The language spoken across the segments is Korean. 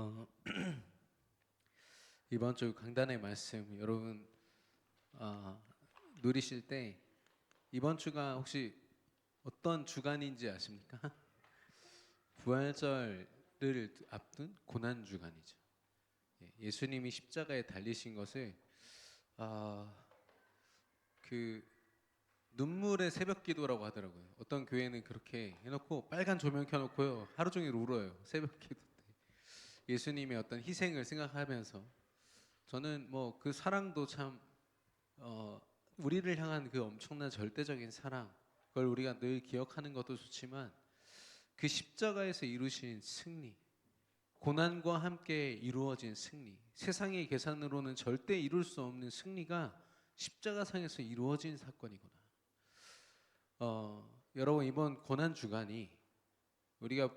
어, 이번 주 강단의 말씀 여러분 누리실 때 이번 주가 혹시 어떤 주간인지 아십니까? 부활절을 앞둔 고난 주간이죠. 예수님이 십자가에 달리신 것을 아, 그 눈물의 새벽 기도라고 하더라고요. 어떤 교회는 그렇게 해놓고 빨간 조명 켜놓고요 하루 종일 울어요. 새벽 기도 때 예수님의 어떤 희생을 생각하면서 저는 뭐 그 사랑도 참 우리를 향한 그 엄청난 절대적인 사랑 그걸 우리가 늘 기억하는 것도 좋지만 그 십자가에서 이루신 승리, 고난과 함께 이루어진 승리, 세상의 계산으로는 절대 이룰 수 없는 승리가 십자가상에서 이루어진 사건이구나. 여러분 이번 고난 주간이 우리가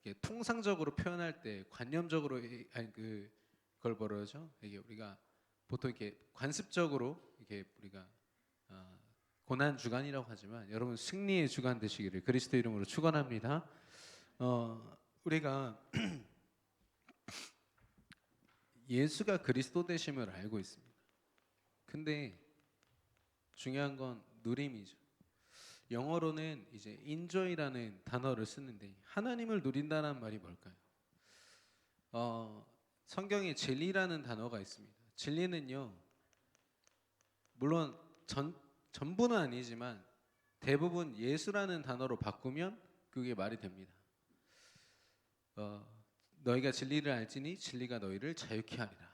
이렇게 통상적으로 표현할 때 관념적으로 그걸 뭐라죠? 이게 우리가 보통 이렇게 관습적으로 이렇게 우리가 고난 주간이라고 하지만 여러분 승리의 주간 되시기를 그리스도 이름으로 축원합니다. 우리가 예수가 그리스도 되심을 알고 있습니다. 근데 중요한 건 누림이죠. 영어로는 이제 enjoy라는 단어를 쓰는데 하나님을 누린다는 말이 뭘까요? 성경에 진리라는 단어가 있습니다. 진리는요, 물론 전부는 아니지만 대부분 예수라는 단어로 바꾸면 그게 말이 됩니다. 너희가 진리를 알지니 진리가 너희를 자유케 하리라.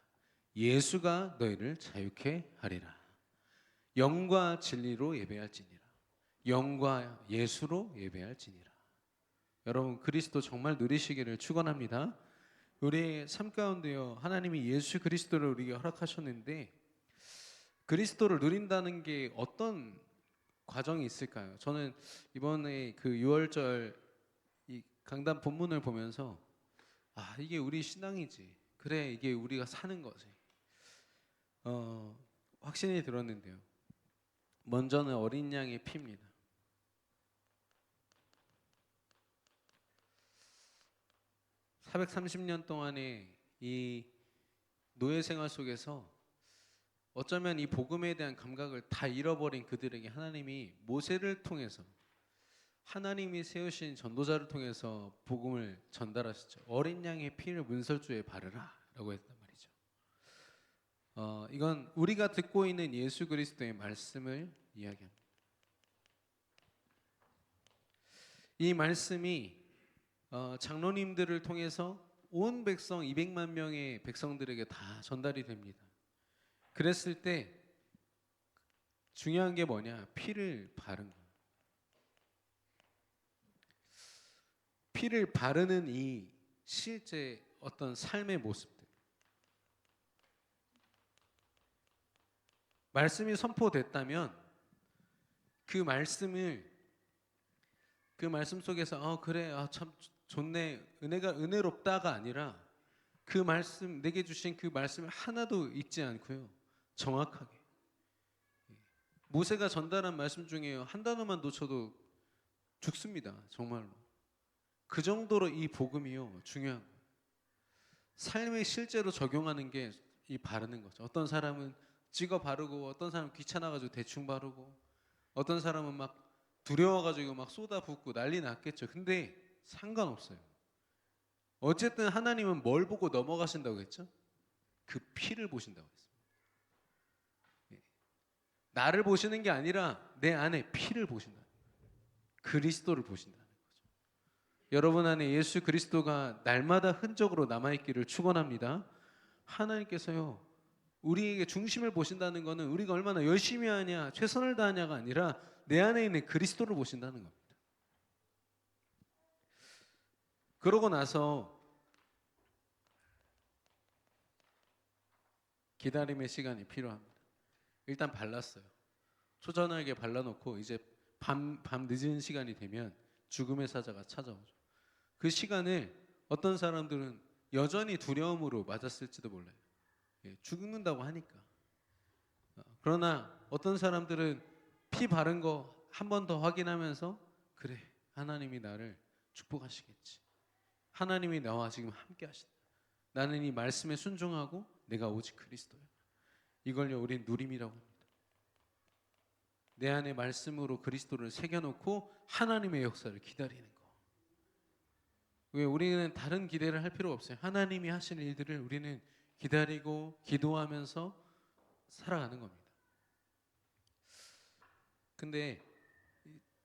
예수가 너희를 자유케 하리라. 영과 진리로 예배할지니라. 영과 예수로 예배할지니라. 여러분 그리스도 정말 누리시기를 축원합니다. 우리의 삶 가운데요 하나님이 예수 그리스도를 우리에게 허락하셨는데 그리스도를 누린다는 게 어떤 과정이 있을까요? 저는 이번에 그 6월절 이 강단 본문을 보면서 이게 우리 신앙이지, 그래 이게 우리가 사는 거지 확신이 들었는데요. 먼저는 어린 양의 피입니다. 430년 동안의 이 노예 생활 속에서 어쩌면 이 복음에 대한 감각을 다 잃어버린 그들에게 하나님이 모세를 통해서 하나님이 세우신 전도자를 통해서 복음을 전달하시죠. 어린 양의 피를 문설주에 바르라 라고 했단 말이죠. 이건 우리가 듣고 있는 예수 그리스도의 말씀을 이야기합니다. 이 말씀이 장로님들을 통해서 온 백성 200만 명의 백성들에게 다 전달이 됩니다. 그랬을 때 중요한 게 뭐냐? 피를 바른 거예요. 피를 바르는 이 실제 어떤 삶의 모습들, 말씀이 선포됐다면 그 말씀 속에서 그래 참 좋네 은혜롭다가 아니라 그 말씀 내게 주신 그 말씀을 하나도 잊지 않고요 정확하게 모세가 전달한 말씀 중에 한 단어만 놓쳐도 죽습니다. 정말로 그 정도로 이 복음이요 중요한 거예요. 삶에 실제로 적용하는 게 이 바르는 거죠. 어떤 사람은 찍어 바르고 어떤 사람은 귀찮아가지고 대충 바르고 어떤 사람은 막 두려워가지고 막 쏟아붓고 난리 났겠죠. 근데 상관없어요. 어쨌든 하나님은 뭘 보고 넘어가신다고 했죠? 그 피를 보신다고 했습니다. 나를 보시는 게 아니라 내 안에 피를 보신다. 그리스도를 보신다는 거죠. 여러분 안에 예수 그리스도가 날마다 흔적으로 남아있기를 축원합니다. 하나님께서요 우리에게 중심을 보신다는 것은 우리가 얼마나 열심히 하냐 최선을 다하냐가 아니라 내 안에 있는 그리스도를 보신다는 겁니다. 그러고 나서 기다림의 시간이 필요합니다. 일단 발랐어요. 초저녁에 발라놓고 이제 밤 늦은 시간이 되면 죽음의 사자가 찾아오죠. 그 시간을 어떤 사람들은 여전히 두려움으로 맞았을지도 몰라요. 죽는다고 하니까. 그러나 어떤 사람들은 피 바른 거 한 번 더 확인하면서 그래 하나님이 나를 축복하시겠지. 하나님이 나와 지금 함께 하신다. 나는 이 말씀에 순종하고 내가 오직 그리스도야. 이걸요 우리는 누림이라고 합니다. 내 안에 말씀으로 그리스도를 새겨놓고 하나님의 역사를 기다리는 거. 왜 우리는 다른 기대를 할 필요가 없어요. 하나님이 하시는 일들을 우리는 기다리고 기도하면서 살아가는 겁니다. 근데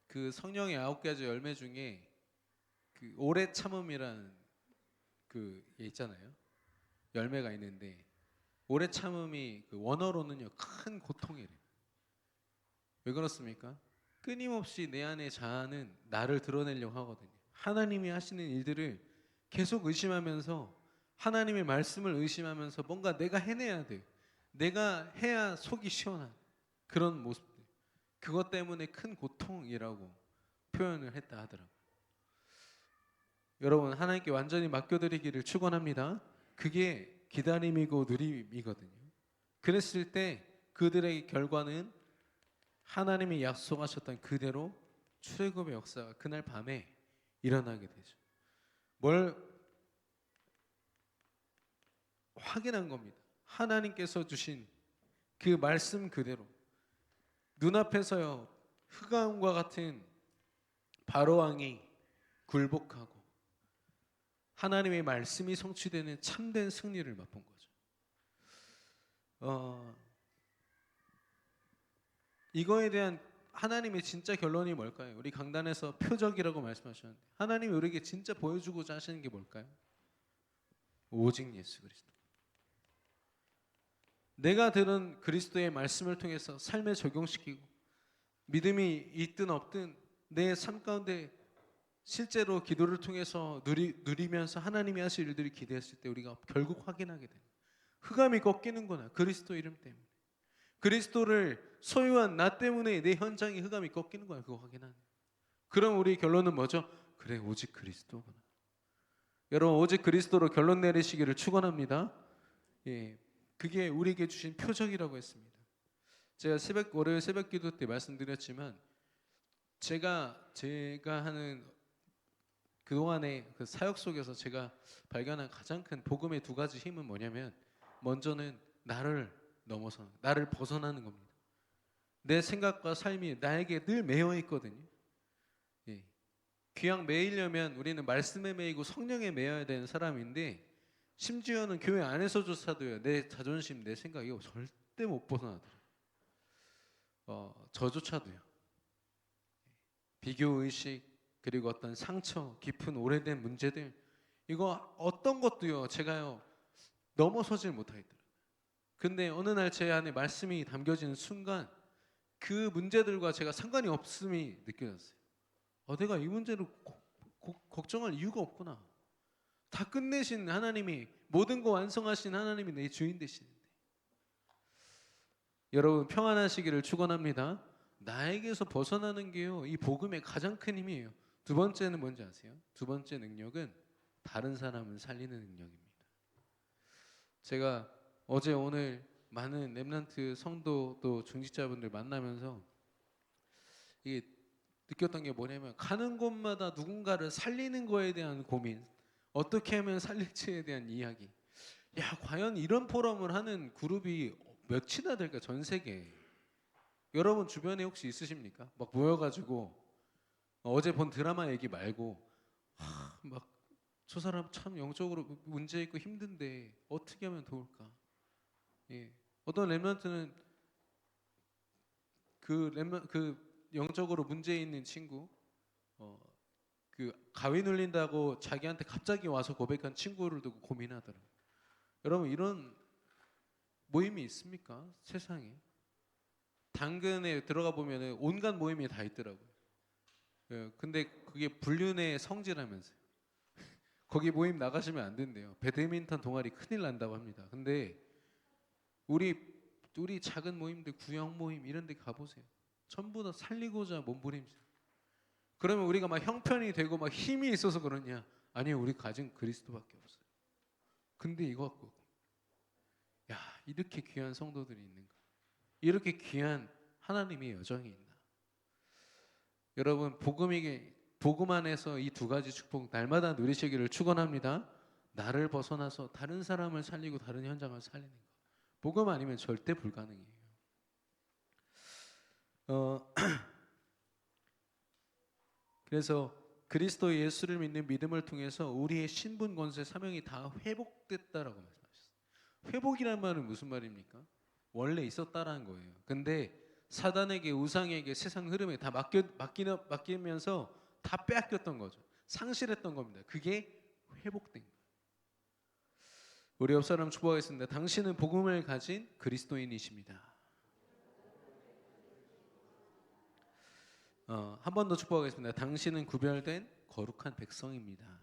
그 성령의 9가지 열매 중에 그 오래 참음이라는 그 있잖아요. 열매가 있는데 오래 참음이 그 원어로는요 큰 고통이래요. 왜 그렇습니까? 끊임없이 내 안에 자아는 나를 드러내려고 하거든요. 하나님이 하시는 일들을 계속 의심하면서 하나님의 말씀을 의심하면서 뭔가 내가 해내야 돼. 내가 해야 속이 시원한 그런 모습들. 그것 때문에 큰 고통이라고 표현을 했다 하더라고요. 여러분 하나님께 완전히 맡겨드리기를 축원합니다. 그게 기다림이고 누림이거든요. 그랬을 때 그들의 결과는 하나님이 약속하셨던 그대로 출애굽의 역사가 그날 밤에 일어나게 되죠. 뭘 확인한 겁니다. 하나님께서 주신 그 말씀 그대로 눈앞에서요 흑암과 같은 바로 왕이 굴복하고 하나님의 말씀이 성취되는 참된 승리를 맛본 거죠. 이거에 대한 하나님의 진짜 결론이 뭘까요? 우리 강단에서 표적이라고 말씀하셨는데 하나님이 우리에게 진짜 보여주고자 하시는 게 뭘까요? 오직 예수 그리스도. 내가 들은 그리스도의 말씀을 통해서 삶에 적용시키고 믿음이 있든 없든 내 삶 가운데 실제로 기도를 통해서 누리면서 하나님이 하실 일들을 기대했을 때 우리가 결국 확인하게 돼요. 흑암이 꺾이는구나. 그리스도 이름 때문에. 그리스도를 소유한 나 때문에 내 현장이 흑암이 꺾이는 거야. 그거 확인하는. 그럼 우리 결론은 뭐죠? 그래 오직 그리스도구나. 여러분 오직 그리스도로 결론 내리시기를 축원합니다. 예, 그게 우리에게 주신 표적이라고 했습니다. 제가 월요일 새벽기도 때 말씀드렸지만 제가 하는 그동안의 그 사역 속에서 제가 발견한 가장 큰 복음의 2가지 힘은 뭐냐면 먼저는 나를 넘어서는 나를 벗어나는 겁니다. 내 생각과 삶이 나에게 늘 매여 있거든요. 예. 귀양 매이려면 우리는 말씀에 매이고 성령에 매여야 되는 사람인데 심지어는 교회 안에서조차도요 내 자존심, 내 생각이 절대 못 벗어나더라고요. 저조차도요. 비교 의식 그리고 어떤 상처, 깊은 오래된 문제들 이거 어떤 것도요 제가요 넘어서질 못하겠더라고요. 근데 어느 날 제 안에 말씀이 담겨지는 순간 그 문제들과 제가 상관이 없음이 느껴졌어요. 내가 이 문제를 걱정할 이유가 없구나. 다 끝내신 하나님이 모든 거 완성하신 하나님이 내 주인 되시는데 여러분 평안하시기를 축원합니다. 나에게서 벗어나는 게요 이 복음의 가장 큰 힘이에요. 2번째는 뭔지 아세요? 2번째 능력은 다른 사람을 살리는 능력입니다. 제가 어제 오늘 많은 렘넌트 성도 또 중직자분들 만나면서 이게 느꼈던 게 뭐냐면 가는 곳마다 누군가를 살리는 거에 대한 고민, 어떻게 하면 살릴지에 대한 이야기. 야, 과연 이런 포럼을 하는 그룹이 몇이나 될까 전 세계에. 여러분 주변에 혹시 있으십니까? 막 모여가지고 어제 본 드라마 얘기 말고 막 저 사람 참 영적으로 문제 있고 힘든데 어떻게 하면 도울까? 예. 어떤 렘넌트는 그 영적으로 문제 있는 친구 그 가위 눌린다고 자기한테 갑자기 와서 고백한 친구를 두고 고민하더라고요. 여러분 이런 모임이 있습니까? 세상에. 당근에 들어가 보면 온갖 모임이 다 있더라고요. 예, 근데 그게 불륜의 성지라면서요. 거기 모임 나가시면 안 된대요. 배드민턴 동아리 큰일 난다고 합니다. 근데 우리 작은 모임들 구역 모임 이런 데 가보세요. 전부 다 살리고자 몸부림쳐. 그러면 우리가 막 형편이 되고 막 힘이 있어서 그러냐? 아니요, 우리 가진 그리스도밖에 없어요. 근데 이거 갖고 야 이렇게 귀한 성도들이 있는가? 이렇게 귀한 하나님의 여정이 있나? 여러분 복음 안에서 이 2가지 축복 날마다 누리시기를 축원합니다. 나를 벗어나서 다른 사람을 살리고 다른 현장을 살리는 거. 복음 아니면 절대 불가능해요. 그래서 그리스도 예수를 믿는 믿음을 통해서 우리의 신분, 권세, 사명이 다 회복됐다라고 말씀하셨어요. 회복이란 말은 무슨 말입니까? 원래 있었다라는 거예요. 근데 사단에게, 우상에게, 세상 흐름에 다 맡기면서 다 빼앗겼던 거죠. 상실했던 겁니다. 그게 회복된 거예요. 우리 옆 사람 축복하겠습니다. 당신은 복음을 가진 그리스도인이십니다. 한 번 더 축복하겠습니다. 당신은 구별된 거룩한 백성입니다.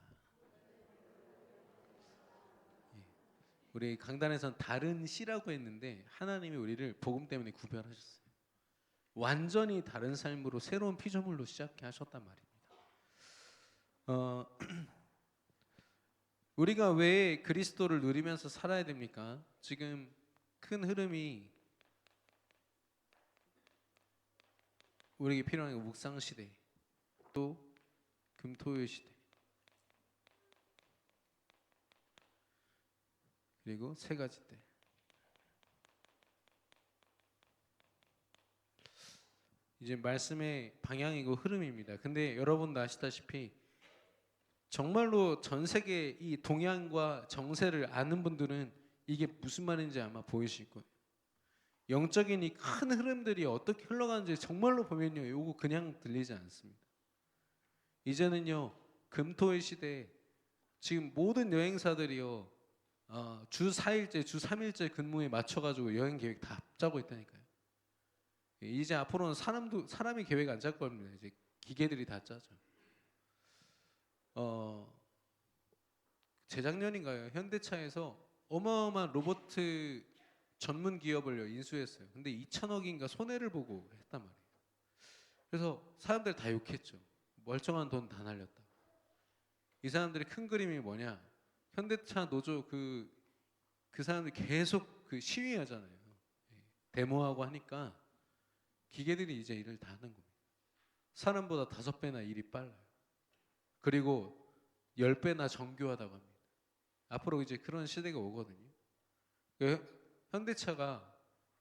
우리 강단에서는 다른 씨라고 했는데 하나님이 우리를 복음 때문에 구별하셨어요. 완전히 다른 삶으로 새로운 피조물로 시작해 하셨단 말입니다. 우리가 왜 그리스도를 누리면서 살아야 됩니까? 지금 큰 흐름이 우리에게 필요한 묵상 시대, 또 금토일 시대, 그리고 세 가지 때. 이제 말씀의 방향이고 흐름입니다. 근데 여러분도 아시다시피 정말로 전 세계 이 동향과 정세를 아는 분들은 이게 무슨 말인지 아마 보이실 거예요. 영적인 이 큰 흐름들이 어떻게 흘러가는지 정말로 보면요, 요거 그냥 들리지 않습니다. 이제는요, 금토일 시대에 지금 모든 여행사들이요, 주 4일째, 주 3일째 근무에 맞춰가지고 여행 계획 다 짜고 있다니까요. 이제 앞으로는 사람이 계획 안 짤 겁니다. 이제 기계들이 다 짜죠. 재작년인가요? 현대차에서 어마어마한 로봇 전문 기업을 인수했어요. 근데 2천억인가 손해를 보고 했단 말이에요. 그래서 사람들 다 욕했죠. 멀쩡한 돈 다 날렸다. 이 사람들의 큰 그림이 뭐냐? 현대차 노조 그 사람들 계속 그 시위하잖아요. 데모하고 하니까 기계들이 이제 일을 다 하는 겁니다. 사람보다 5배나 일이 빨라요. 그리고 10배나 정교하다고 합니다. 앞으로 이제 그런 시대가 오거든요. 현대차가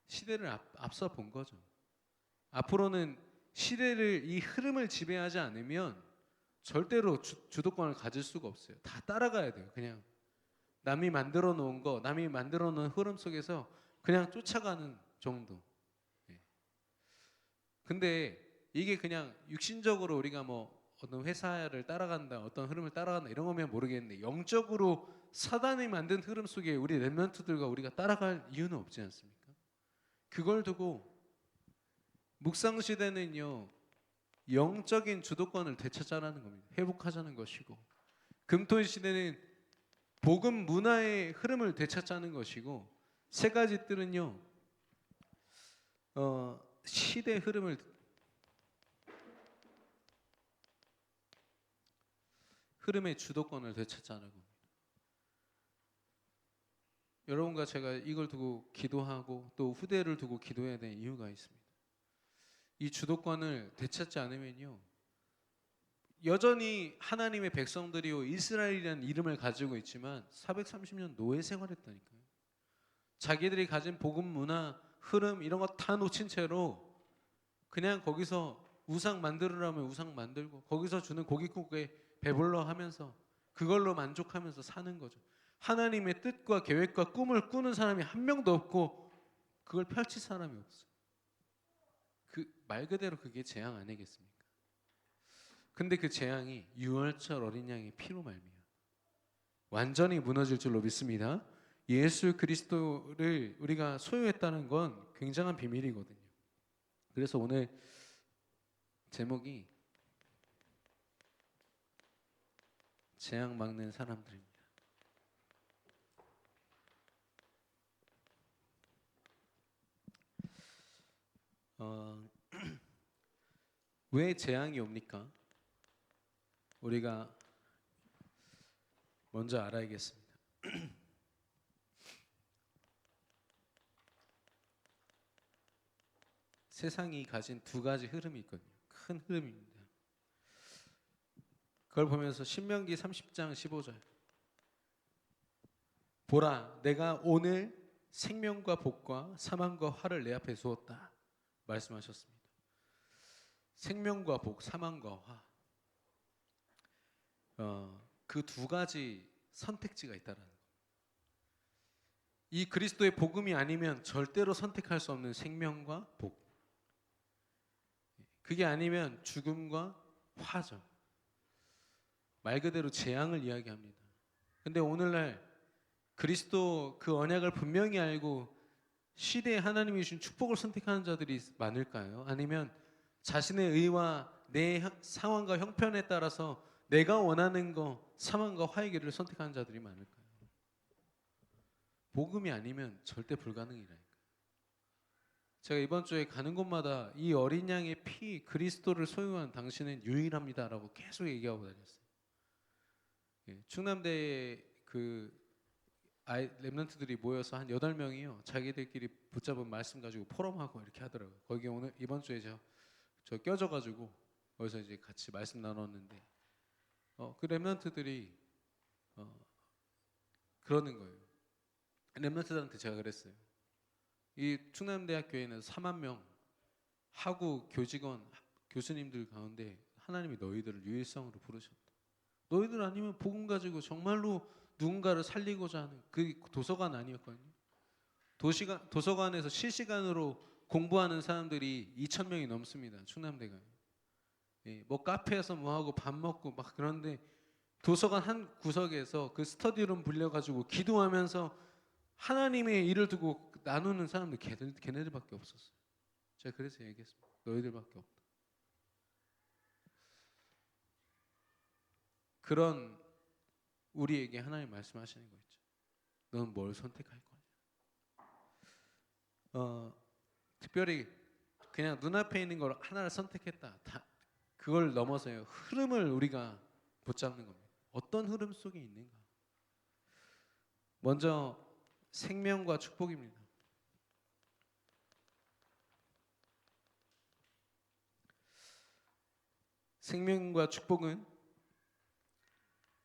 시대를 앞서 본 거죠. 앞으로는 시대를, 이 흐름을 지배하지 않으면 절대로 주도권을 가질 수가 없어요. 다 따라가야 돼요. 그냥 남이 만들어 놓은 거, 남이 만들어 놓은 흐름 속에서 그냥 쫓아가는 정도. 근데 이게 그냥 육신적으로 우리가 뭐 어떤 회사를 따라간다, 어떤 흐름을 따라간다 이런 거면 모르겠는데, 영적으로 사단이 만든 흐름 속에 우리 렘넌트들과 우리가 따라갈 이유는 없지 않습니까? 그걸 두고 묵상 시대는요, 영적인 주도권을 되찾자라는 겁니다. 회복하자는 것이고, 금토일 시대는 복음 문화의 흐름을 되찾자는 것이고, 세 가지 뜰은요, 시대 흐름을 흐름의 주도권을 되찾자는 겁니다. 여러분과 제가 이걸 두고 기도하고 또 후대를 두고 기도해야 되는 이유가 있습니다. 이 주도권을 되찾지 않으면요, 여전히 하나님의 백성들이요, 이스라엘이라는 이름을 가지고 있지만 430년 노예 생활했다니까요. 자기들이 가진 복음 문화, 흐름 이런 거 다 놓친 채로 그냥 거기서 우상 만들으라면 우상 만들고, 거기서 주는 고깃국에 배불러 하면서 그걸로 만족하면서 사는 거죠. 하나님의 뜻과 계획과 꿈을 꾸는 사람이 한 명도 없고 그걸 펼칠 사람이 없어요. 그 말 그대로 그게 재앙 아니겠습니까? 근데 그 재앙이 유월절 어린 양의 피로 말미암아 완전히 무너질 줄로 믿습니다. 예수 그리스도를 우리가 소유했다는 건 굉장한 비밀이거든요. 그래서 오늘 제목이 재앙 막는 사람들입니다. 왜 재앙이 옵니까? 우리가 먼저 알아야겠습니다. 세상이 가진 두 가지 흐름이 있거든요. 큰 흐름입니다. 그걸 보면서 신명기 30장 15절, 보라, 내가 오늘 생명과 복과 사망과 화를 내 앞에 두었다 말씀하셨습니다. 생명과 복, 사망과 화, 그 두 가지 선택지가 있다라는 거예요. 이 그리스도의 복음이 아니면 절대로 선택할 수 없는 생명과 복, 그게 아니면 죽음과 화죠. 말 그대로 재앙을 이야기합니다. 근데 오늘날 그리스도 그 언약을 분명히 알고 시대에 하나님이 주신 축복을 선택하는 자들이 많을까요? 아니면 자신의 의와 내 상황과 형편에 따라서 내가 원하는 거, 사망과 화의 길을 선택하는 자들이 많을까요? 복음이 아니면 절대 불가능이라니까요. 제가 이번 주에 가는 곳마다 이 어린 양의 피, 그리스도를 소유한 당신은 유일합니다라고 계속 얘기하고 다녔어요. 충남대에 그 렘넌트들이 모여서 한 8명이요. 자기들끼리 붙잡은 말씀 가지고 포럼하고 이렇게 하더라고요. 거기 오늘 이번 주에 저 껴져가지고 거기서 이제 같이 말씀 나눴는데 그 렘넌트들이 그러는 거예요. 렘넌트들한테 제가 그랬어요. 이 충남대학교에는 4만 명 하고 교직원, 교수님들 가운데 하나님이 너희들을 유일성으로 부르셨다. 너희들 아니면 복음 가지고 정말로 누군가를 살리고자 하는 그 도서관 아니었거든요. 도서관에서 실시간으로 공부하는 사람들이 2,000명이 넘습니다. 충남대가. 뭐 카페에서 뭐 하고 밥 먹고 막 그런데 도서관 한 구석에서 그 스터디룸 불려가지고 기도하면서 하나님의 일을 두고 나누는 사람들 걔네들밖에 없었어요. 제가 그래서 얘기했습니다. 너희들밖에 없다. 그런 우리에게 하나님 말씀하시는 거 있죠. 넌 뭘 선택할 거냐? 특별히 그냥 눈앞에 있는 걸 하나를 선택했다. 그걸 넘어서요. 흐름을 우리가 붙잡는 겁니다. 어떤 흐름 속에 있는가? 먼저 생명과 축복입니다. 생명과 축복은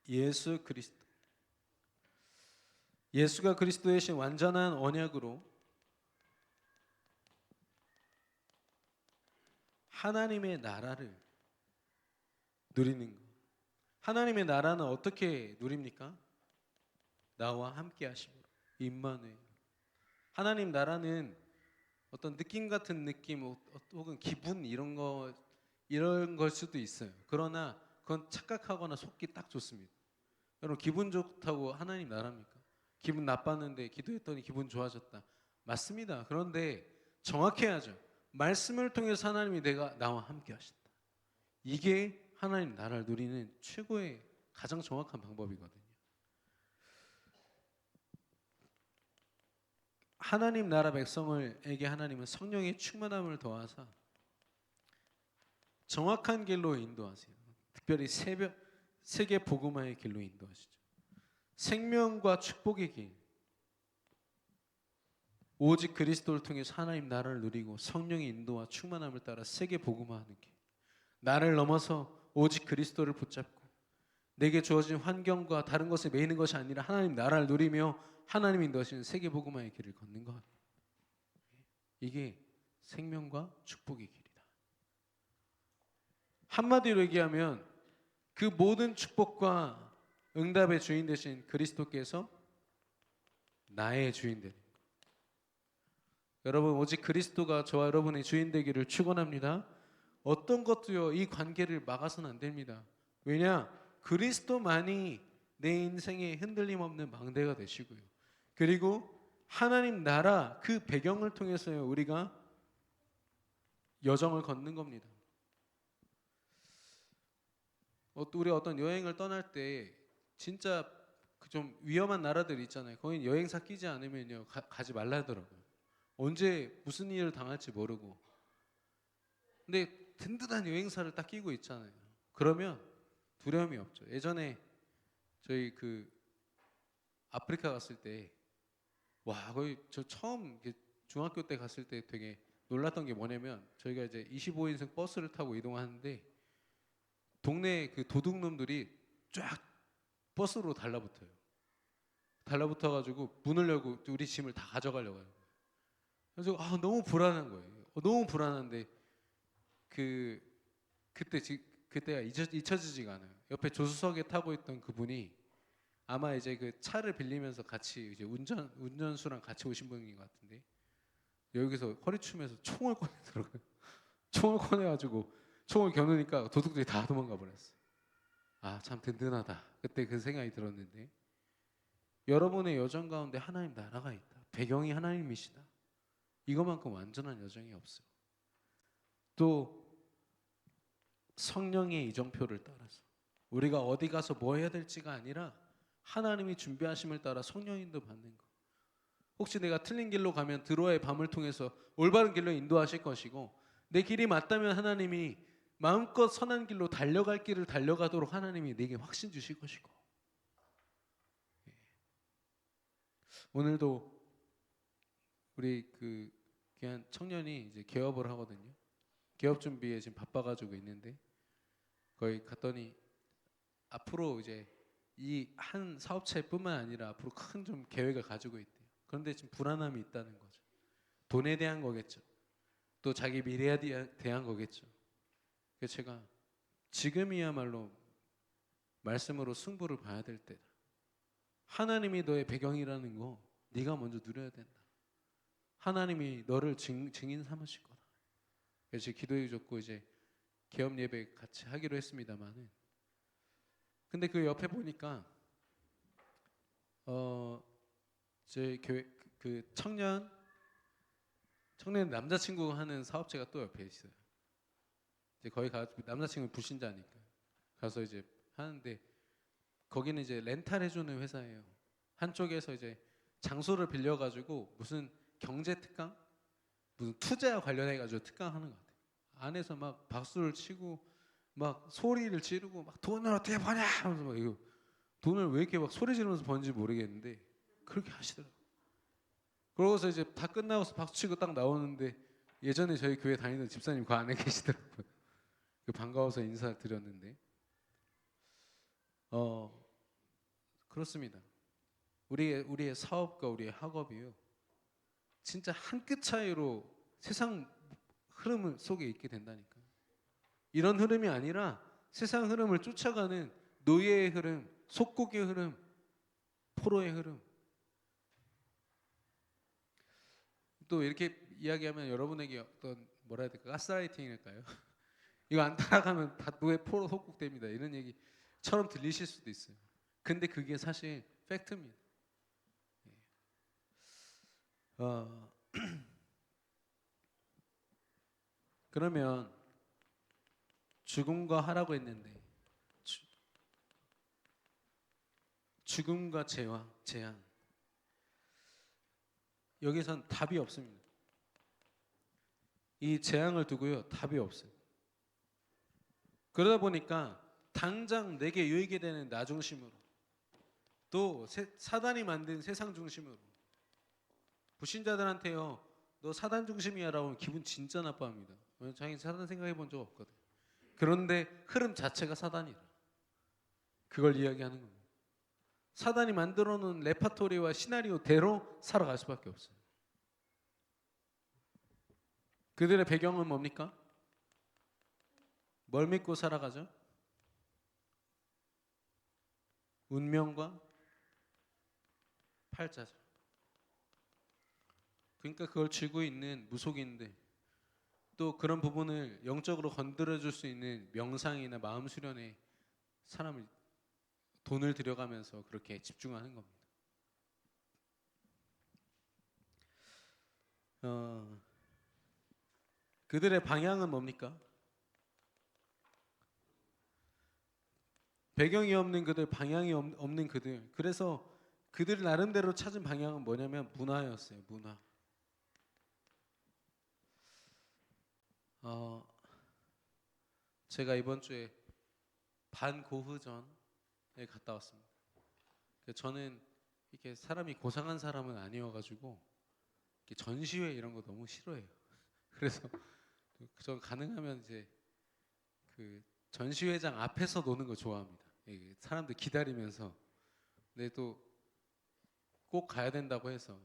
예수 그리스도. 예수가 그리스도의 신 완전한 언약으로 하나님의 나라를 누리는 것. 하나님의 나라는 어떻게 누립니까? 나와 함께 하심으로. 임마누엘. 하나님 나라는 어떤 느낌 같은 느낌 혹은 기분 이런 걸 수도 있어요. 그러나 그건 착각하거나 속기 딱 좋습니다. 여러분 기분 좋다고 하나님 나라입니까? 기분 나빴는데 기도했더니 기분 좋아졌다. 맞습니다. 그런데 정확해야죠. 말씀을 통해서 하나님이 나와 함께 하신다. 이게 하나님 나라를 누리는 최고의 가장 정확한 방법이거든요. 하나님 나라 백성에게 하나님은 성령의 충만함을 더하사 정확한 길로 인도하세요. 특별히 세계 복음화의 길로 인도하시죠. 생명과 축복의 길. 오직 그리스도를 통해서 하나님 나라를 누리고 성령의 인도와 충만함을 따라 세계 복음화하는 길. 나를 넘어서 오직 그리스도를 붙잡고 내게 주어진 환경과 다른 것에 매이는 것이 아니라 하나님 나라를 누리며 하나님이 인도하시는 세계 복음화의 길을 걷는 것. 이게 생명과 축복의 길이다. 한마디로 얘기하면 그 모든 축복과 응답의 주인 되신 그리스도께서 나의 주인 되는 것. 여러분 오직 그리스도가 저와 여러분의 주인 되기를 축원합니다. 어떤 것도요 이 관계를 막아서는 안 됩니다. 왜냐? 그리스도만이 내 인생의 흔들림 없는 망대가 되시고요. 그리고 하나님 나라 그 배경을 통해서요 우리가 여정을 걷는 겁니다. 우리 어떤 여행을 떠날 때 진짜 좀 위험한 나라들 있잖아요. 거긴 여행사 끼지 않으면요 가지 말라 하더라고요. 언제 무슨 일을 당할지 모르고. 근데 든든한 여행사를 딱 끼고 있잖아요. 그러면 두려움이 없죠. 예전에 저희 그 아프리카 갔을 때 와 거의 저 처음 중학교 때 갔을 때 되게 놀랐던 게 뭐냐면 저희가 이제 25인승 버스를 타고 이동하는데 동네 그 도둑놈들이 쫙 버스로 달라붙어요. 달라붙어가지고 문을 열고 우리 짐을 다 가져가려고 해요. 그래서 너무 불안한 거예요. 너무 불안한데 그 그때 그때가 잊혀지지가 않아요. 옆에 조수석에 타고 있던 그분이 아마 이제 그 차를 빌리면서 같이 이제 운전수랑 같이 오신 분인 것 같은데 여기서 허리춤에서 총을 꺼내더라고요. 총을 꺼내가지고 총을 겨누니까 도둑들이 다 도망가 버렸어요. 참 든든하다. 그때 그 생각이 들었는데 여러분의 여정 가운데 하나님 나라가 있다. 배경이 하나님이시다. 이것만큼 완전한 여정이 없어요. 또 성령의 이정표를 따라서 우리가 어디 가서 뭐 해야 될지가 아니라 하나님이 준비하심을 따라 성령인도 받는 거. 혹시 내가 틀린 길로 가면 드로아의 밤을 통해서 올바른 길로 인도하실 것이고 내 길이 맞다면 하나님이 마음껏 선한 길로 달려갈 길을 달려가도록 하나님이 내게 확신 주실 것이고 오늘도 우리 그 귀한 청년이 이제 개업을 하거든요. 개업 준비에 지금 바빠가지고 있는데 거기 갔더니 앞으로 이제 이 한 사업체뿐만 아니라 앞으로 큰 좀 계획을 가지고 있대요. 그런데 지금 불안함이 있다는 거죠. 돈에 대한 거겠죠. 또 자기 미래에 대한 거겠죠. 그래서 제가 지금이야말로 말씀으로 승부를 봐야 될 때다. 하나님이 너의 배경이라는 거 네가 먼저 누려야 된다. 하나님이 너를 증인 삼으실 거다. 그래서 기도해 줬고 이제 개업 예배 같이 하기로 했습니다만은 근데 그 옆에 보니까 제 교회 그 청년 남자친구 하는 사업체가 또 옆에 있어요. 이제 거기 가 남자친구 불신자니까 가서 이제 하는데 거기는 이제 렌탈 해주는 회사예요. 한쪽에서 이제 장소를 빌려가지고 무슨 경제 특강, 무슨 투자 관련해 가지고 특강하는 것 같아요. 안에서 막 박수를 치고 막 소리를 지르고 막 돈을 어떻게 버냐 하면서 막 이거 돈을 왜 이렇게 막 소리 지르면서 버는지 모르겠는데 그렇게 하시더라고요. 그러고서 이제 다 끝나고서 박수 치고 딱 나오는데 예전에 저희 교회 다니던 집사님 그 안에 계시더라고요. 반가워서 인사드렸는데 그렇습니다. 우리의 사업과 우리의 학업이요 진짜 한 끗 차이로 세상 흐름 속에 있게 된다니까요. 이런 흐름이 아니라 세상 흐름을 쫓아가는 노예의 흐름, 속국의 흐름, 포로의 흐름. 또 이렇게 이야기하면 여러분에게 어떤 뭐라 해야 될까 가스라이팅일까요? 이거 안 따라가면 다 노예 포로 속국 됩니다. 이런 얘기처럼 들리실 수도 있어요. 근데 그게 사실 팩트입니다. 그러면 죽음과 하라고 했는데 죽음과 재앙 여기선 답이 없습니다. 이 재앙을 두고요 답이 없어요. 그러다 보니까 당장 내게 유익이 되는 나 중심으로 또 사단이 만든 세상 중심으로 불신자들한테요 너 사단 중심이야라고 하면 기분 진짜 나빠합니다. 왜냐면 자기는 사단 생각해 본 적 없거든. 그런데 흐름 자체가 사단이라 그걸 이야기하는 겁니다. 사단이 만들어 놓은 레파토리와 시나리오대로 살아갈 수밖에 없어요. 그들의 배경은 뭡니까? 뭘 믿고 살아가죠? 운명과 팔자죠. 그러니까 그걸 쥐고 있는 무속인들 또 그런 부분을 영적으로 건드려 줄 수 있는 명상이나 마음 수련에 사람을 돈을 들여가면서 그렇게 집중하는 겁니다. 그들의 방향은 뭡니까? 배경이 없는 그들, 방향이 없는 그들. 그래서 그들 나름대로 찾은 방향은 뭐냐면 문화였어요. 문화. 제가 이번 주에 반고흐전에 갔다 왔습니다. 저는 이렇게 사람이 고상한 사람은 아니어가지고 전시회 이런 거 너무 싫어해요. 그래서 전 가능하면 이제 그 전시회장 앞에서 노는 거 좋아합니다. 사람들 기다리면서. 근데 또 꼭 가야 된다고 해서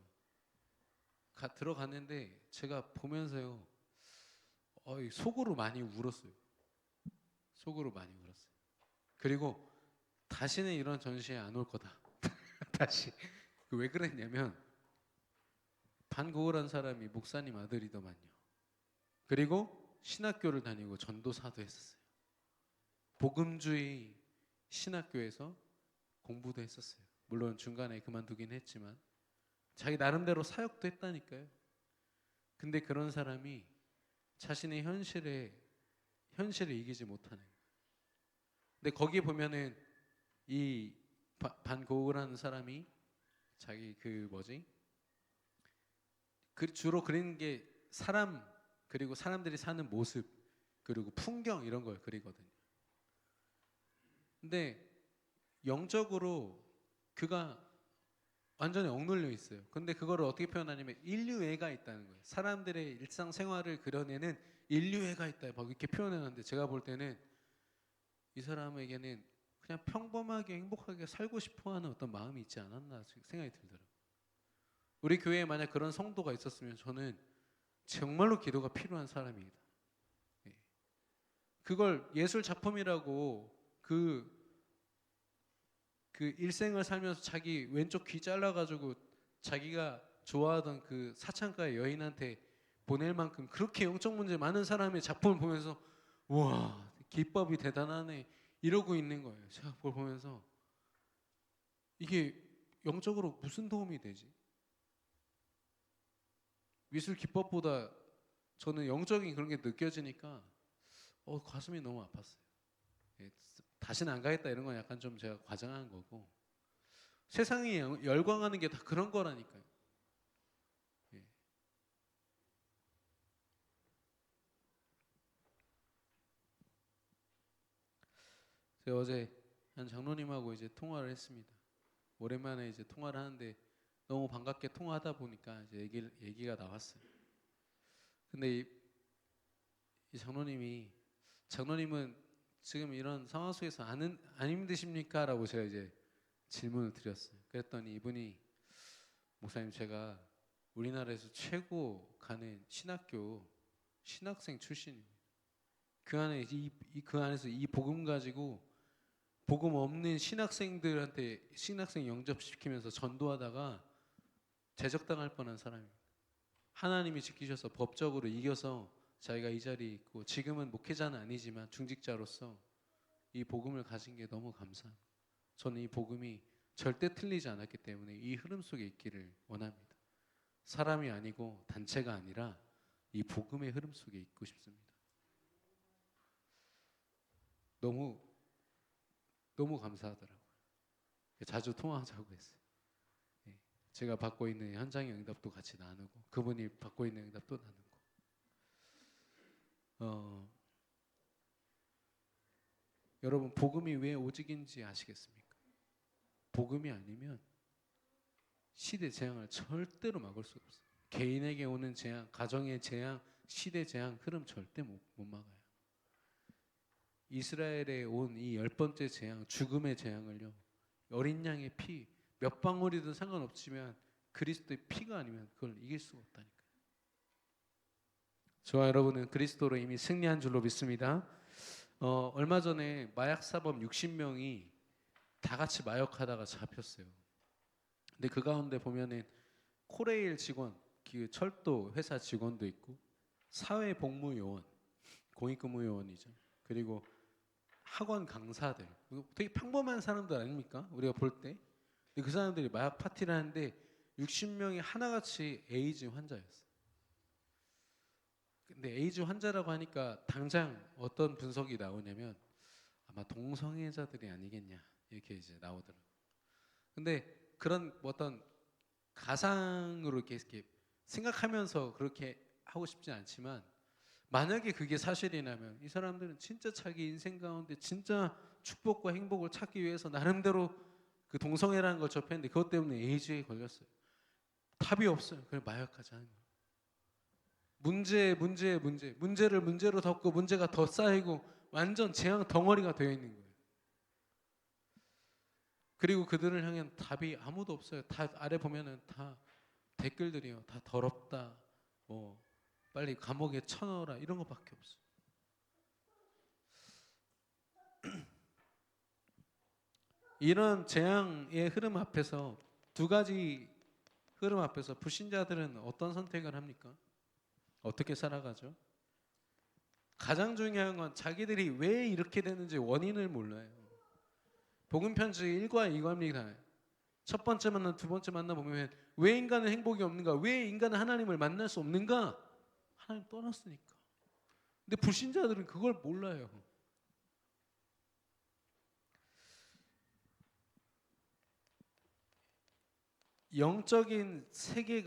들어갔는데 제가 보면서요, 속으로 많이 울었어요. 속으로 많이 울었어요. 그리고 다시는 이런 전시회 안 올 거다. 다시. 왜 그랬냐면 반고흐라는 사람이 목사님 아들이더만요. 그리고 신학교를 다니고 전도사도 했었어요. 복음주의 신학교에서 공부도 했었어요. 물론 중간에 그만두긴 했지만 자기 나름대로 사역도 했다니까요. 근데 그런 사람이 자신의 현실을 이기지 못하는. 근데 거기 보면은 이 반고흐라는 사람이 자기 주로 그리는 게 사람, 그리고 사람들이 사는 모습, 그리고 풍경 이런 걸 그리거든요. 근데 영적으로 그가 완전히 억눌려 있어요. 근데 그거를 어떻게 표현하냐면 인류애가 있다는 거예요. 사람들의 일상생활을 그려내는 인류애가 있다. 막 이렇게 표현해놨는데 제가 볼 때는 이 사람에게는 그냥 평범하게 행복하게 살고 싶어하는 어떤 마음이 있지 않았나 생각이 들더라고요. 우리 교회에 만약 그런 성도가 있었으면 저는 정말로 기도가 필요한 사람입니다. 예. 그걸 예술 작품이라고 그 일생을 살면서 자기 왼쪽 귀 잘라가지고 자기가 좋아하던 그 사창가의 여인한테 보낼 만큼 그렇게 영적 문제 많은 사람의 작품을 보면서 와, 기법이 대단하네 이러고 있는 거예요. 제가 그걸 보면서 이게 영적으로 무슨 도움이 되지? 미술 기법보다 저는 영적인 그런 게 느껴지니까 가슴이 너무 아팠어요. 예, 다시는 안 가겠다 이런 건 약간 좀 제가 과장한 거고, 세상이 열광하는 게 다 그런 거라니까요. 예. 제가 어제 한 장로님하고 이제 통화를 했습니다. 오랜만에 이제 통화를 하는데 너무 반갑게 통화하다 보니까 이제 얘기가 나왔어요. 근데 이 장로님은 지금 이런 상황 속에서 안 힘드십니까? 라고 제가 이제 질문을 드렸어요. 그랬더니 이분이 목사님, 제가 우리나라에서 최고 가는 신학교 신학생 출신입니다. 그 안에서 이 복음 가지고 복음 없는 신학생들한테 신학생 영접시키면서 전도하다가 제적당할 뻔한 사람입니다. 하나님이 지키셔서 법적으로 이겨서 자기가 이 자리에 있고 지금은 목회자는 아니지만 중직자로서 이 복음을 가진 게 너무 감사합니다. 저는 이 복음이 절대 틀리지 않았기 때문에 이 흐름 속에 있기를 원합니다. 사람이 아니고 단체가 아니라 이 복음의 흐름 속에 있고 싶습니다. 너무 감사하더라고요. 자주 통화하자고 했어요. 예. 제가 받고 있는 현장의 응답도 같이 나누고 그분이 받고 있는 응답도 나누고. 여러분, 복음이 왜 오직인지 아시겠습니까? 복음이 아니면 시대 재앙을 절대로 막을 수 없어요. 개인에게 오는 재앙, 가정의 재앙, 시대 재앙 흐름 절대 못 막아요. 이스라엘에 온 이 10번째 재앙, 죽음의 재앙을요, 어린 양의 피 몇 방울이든 상관없지만 그리스도의 피가 아니면 그걸 이길 수가 없다니까요. 저와 여러분은 그리스도로 이미 승리한 줄로 믿습니다. 얼마 전에 마약 사범 60명이 다 같이 마약하다가 잡혔어요. 근데 그 가운데 보면은 코레일 직원, 그 철도 회사 직원도 있고, 사회복무요원, 공익근무요원이죠. 그리고 학원 강사들, 되게 평범한 사람들 아닙니까? 우리가 볼 때. 근데 그 사람들이 마약 파티를 하는데 60명이 하나같이 에이즈 환자였어요. 근데 에이즈 환자라고 하니까 당장 어떤 분석이 나오냐면 아마 동성애자들이 아니겠냐 이렇게 이제 나오더라고요. 근데 그런 어떤 가상으로 이렇게 생각하면서 그렇게 하고 싶지 않지만, 만약에 그게 사실이라면 이 사람들은 진짜 자기 인생 가운데 진짜 축복과 행복을 찾기 위해서 나름대로 그 동성애라는 걸 접했는데 그것 때문에 에이즈에 걸렸어요. 답이 없어요. 그냥 마약하자 하는 거예요. 문제를 문제로 덮고 문제가 더 쌓이고 완전 재앙 덩어리가 되어 있는 거예요. 그리고 그들을 향한 답이 아무도 없어요. 다 아래 보면은 다 댓글들이요. 다 더럽다. 뭐 빨리 감옥에 쳐넣어라 이런 것밖에 없어요. 이런 재앙의 흐름 앞에서 두 가지 흐름 앞에서 불신자들은 어떤 선택을 합니까? 어떻게 살아가죠? 가장 중요한 건 자기들이 왜 이렇게 되는지 원인을 몰라요. 복음 편지 1과 2과입니다. 첫 번째 만나 두 번째 만나 보면 왜 인간은 행복이 없는가? 왜 인간은 하나님을 만날 수 없는가? 하나님 떠났으니까. 근데 불신자들은 그걸 몰라요. 영적인 세계에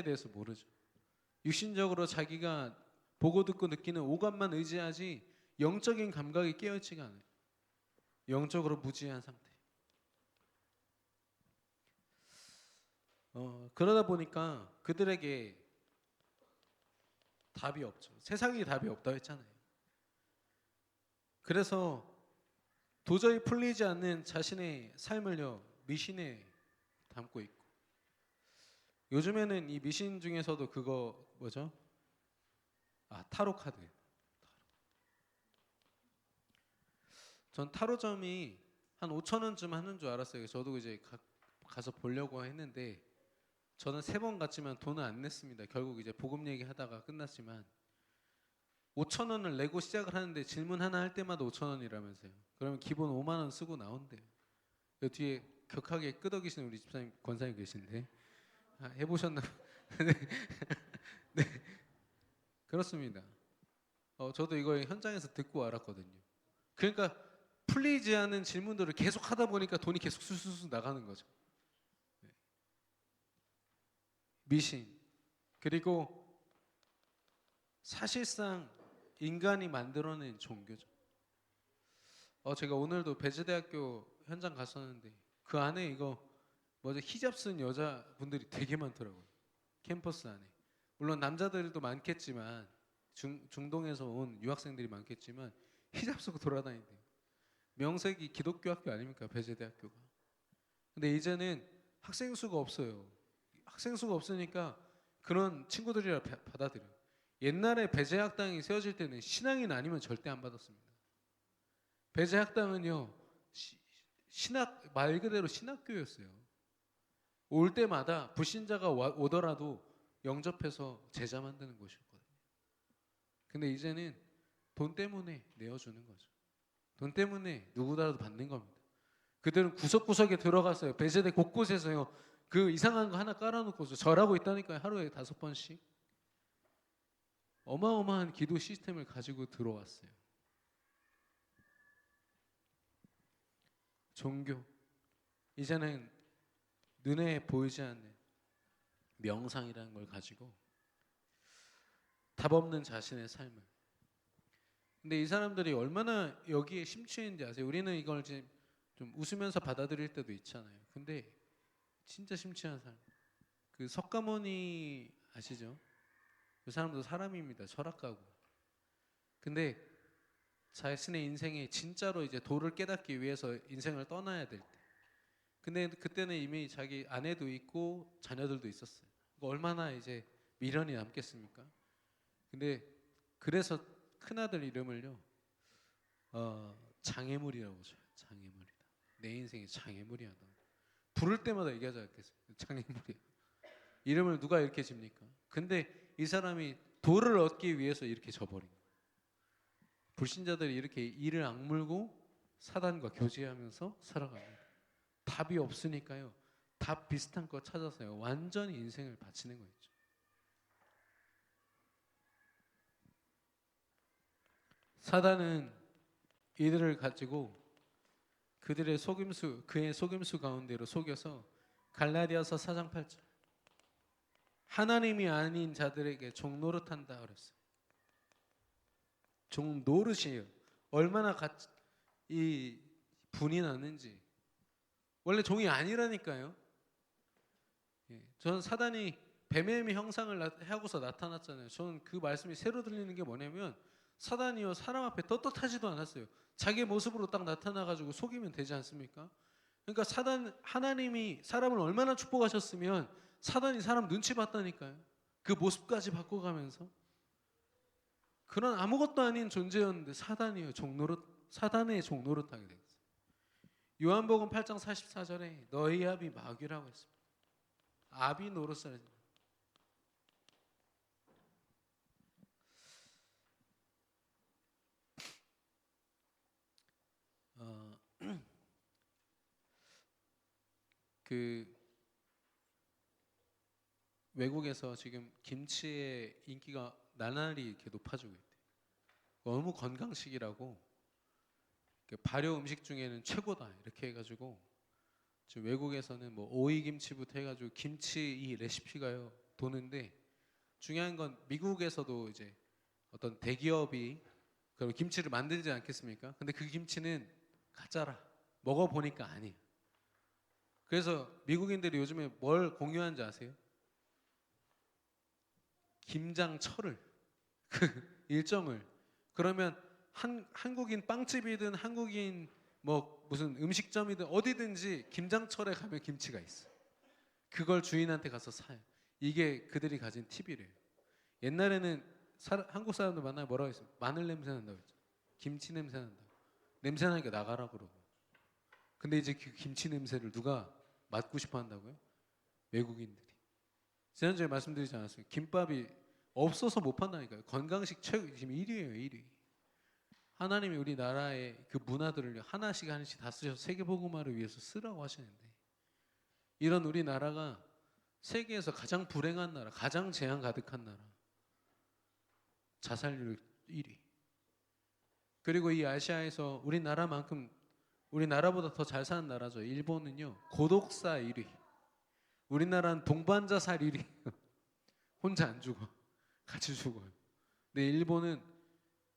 대해서 모르죠. 육신적으로 자기가 보고 듣고 느끼는 오감만 의지하지 영적인 감각이 깨어있지가 않아요. 영적으로 무지한 상태. 그러다 보니까 그들에게 답이 없죠. 세상에 답이 없다고 했잖아요. 그래서 도저히 풀리지 않는 자신의 삶을요 미신에 담고 있고, 요즘에는 이 미신 중에서도 그거 뭐죠? 타로 카드. 전 타로점이 한 5천 원쯤 하는 줄 알았어요. 저도 이제 가서 보려고 했는데 저는 3번 갔지만 돈을 안 냈습니다. 결국 이제 복음 얘기하다가 끝났지만 5천 원을 내고 시작을 하는데 질문 하나 할 때마다 5천 원이라면서요. 그러면 기본 5만 원 쓰고 나온대요. 여 뒤에 격하게 끄덕이시는 우리 집사님 권사님 계신데 해보셨나? 네. 네. 그렇습니다. 저도 이거 현장에서 듣고 알았거든요. 그러니까 풀리지 않은 질문들을 계속 하다 보니까 돈이 계속 술술술 나가는 거죠. 네. 미신. 그리고 사실상 인간이 만들어낸 종교죠. 제가 오늘도 배재대학교 현장 갔었는데 그 안에 이거 뭐죠? 히잡 쓴 여자분들이 되게 많더라고요. 캠퍼스 안에. 물론 남자들도 많겠지만 중동에서 온 유학생들이 많겠지만 히잡 쓰고 돌아다닌대요. 명색이 기독교 학교 아닙니까? 배재대학교가. 근데 이제는 학생 수가 없어요. 학생 수가 없으니까 그런 친구들이라 받아들여요. 옛날에 배재학당이 세워질 때는 신앙인 아니면 절대 안 받았습니다. 배재학당은요 신학 말 그대로 신학교였어요. 올 때마다 불신자가 오더라도 영접해서 제자 만드는 곳이었거든요. 근데 이제는 돈 때문에 내어주는 거죠. 돈 때문에 누구라도 받는 겁니다. 그들은 구석구석에 들어갔어요. 배재대 곳곳에서요. 그 이상한 거 하나 깔아놓고서 절하고 있다니까요. 하루에 5번씩. 어마어마한 기도 시스템을 가지고 들어왔어요. 종교. 이제는 눈에 보이지 않는 명상이라는 걸 가지고 답 없는 자신의 삶을. 근데 이 사람들이 얼마나 여기에 심취했는지 아세요? 우리는 이걸 지금 좀 웃으면서 받아들일 때도 있잖아요. 근데 진짜 심취한 삶. 그 석가모니 아시죠? 그 사람도 사람입니다. 철학가고. 근데 자신의 인생에 진짜로 이제 도를 깨닫기 위해서 인생을 떠나야 될 때. 근데 그때는 이미 자기 아내도 있고 자녀들도 있었어요. 얼마나 이제 미련이 남겠습니까? 근데 그래서 큰아들 이름을요 장애물이라고 줘요. 장애물이다. 내 인생이 장애물이야. 부를 때마다 얘기하지 않겠어요? 장애물이야. 이름을 누가 이렇게 집니까? 근데 이 사람이 도를 얻기 위해서 이렇게 져버린 거예요. 불신자들이 이렇게 이를 악물고 사단과 교제하면서 살아갑니다. 답이 없으니까요. 답 비슷한 거 찾아서요. 완전히 인생을 바치는 거죠. 사단은 이들을 가지고 그들의 그의 속임수 가운데로 속여서 갈라디아서 4장 8절 하나님이 아닌 자들에게 종노릇한다 그랬어요. 종노릇이에요. 얼마나 이 분이 나는지. 원래 종이 아니라니까요. 저는 사단이 뱀의 형상을 하고서 나타났잖아요. 저는 그 말씀이 새로 들리는 게 뭐냐면 사단이요 사람 앞에 떳떳하지도 않았어요. 자기 모습으로 딱 나타나가지고 속이면 되지 않습니까? 그러니까 하나님이 사람을 얼마나 축복하셨으면 사단이 사람 눈치 봤다니까요. 그 모습까지 바꿔가면서 그런 아무것도 아닌 존재였는데 사단의 종노릇하게 됐어요. 요한복음 8장 44절에 너희 아비 마귀라고 했습니다. 아비 노릇을 그 외국에서 지금 김치의 인기가 나날이 이렇게 높아지고 있대요. 너무 건강식이라고 발효 음식 중에는 최고다 이렇게 해가지고 지금 외국에서는 뭐 오이 김치부터 해가지고 김치 이 레시피가요 도는데 중요한 건 미국에서도 이제 어떤 대기업이 그럼 김치를 만들지 않겠습니까? 근데 그 김치는 가짜라 먹어보니까 아니에요. 그래서 미국인들이 요즘에 뭘 공유하는지 아세요? 김장철을 그 일정을 그러면 한국인 빵집이든 한국인 뭐 무슨 음식점이든 어디든지 김장철에 가면 김치가 있어. 그걸 주인한테 가서 사요. 이게 그들이 가진 팁이래요. 옛날에는 한국 사람들 만나면 뭐라고 했어요? 마늘 냄새 난다고 했죠. 김치 냄새 난다. 냄새 나니까 나가라 그러고. 근데 이제 그 김치 냄새를 누가 맡고 싶어 한다고요? 외국인들이. 지난주에 말씀드리지 않았어요? 김밥이 없어서 못 판다니까요. 건강식 최고 지금 1위예요, 1위. 하나님이 우리나라의 그 문화들을 하나씩 하나씩 다 쓰셔서 세계복음화를 위해서 쓰라고 하시는데 이런 우리나라가 세계에서 가장 불행한 나라, 가장 재앙 가득한 나라, 자살률 1위. 그리고 이 아시아에서 우리나라만큼 우리나라보다 더 잘 사는 나라죠. 일본은요 고독사 1위. 우리나라는 동반자살 1위. 혼자 안 죽어, 같이 죽어요. 근데 일본은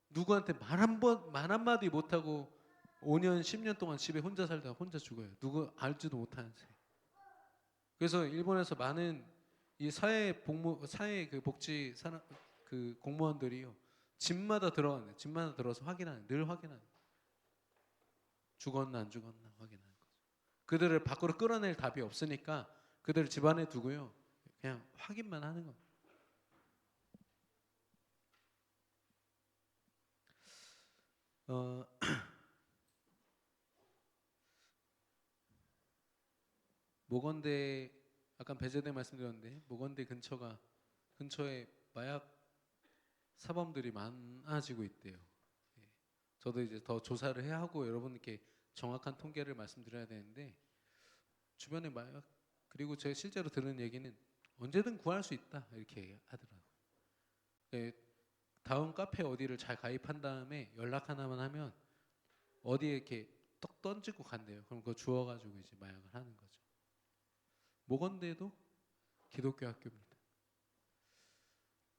누구한테 말 한마디 못하고 5년, 10년 동안 집에 혼자 살다가 혼자 죽어요. 누구 알지도 못하는 새. 그래서 일본에서 많은 이 사회 그 복지 그 공무원들이요 집마다 들어가는 집마다 들어서 늘 확인하는 죽었나 안 죽었나 확인하는 거죠. 그들을 밖으로 끌어낼 답이 없으니까 그들을 집안에 두고요 그냥 확인만 하는 겁니다. 모건대 아까 배제대 말씀드렸는데 모건대 근처에 마약 사범들이 많아지고 있대요. 예. 저도 이제 더 조사를 해야 하고 여러분께 정확한 통계를 말씀드려야 되는데 주변에 마약 그리고 제가 실제로 들은 얘기는 언제든 구할 수 있다 이렇게 하더라고요. 예. 다음 카페 어디를 잘 가입한 다음에 연락 하나만 하면 어디에 이렇게 떡 던지고 간대요. 그럼 그거 주워가지고 이제 마약을 하는 거죠. 모건대도 기독교 학교입니다.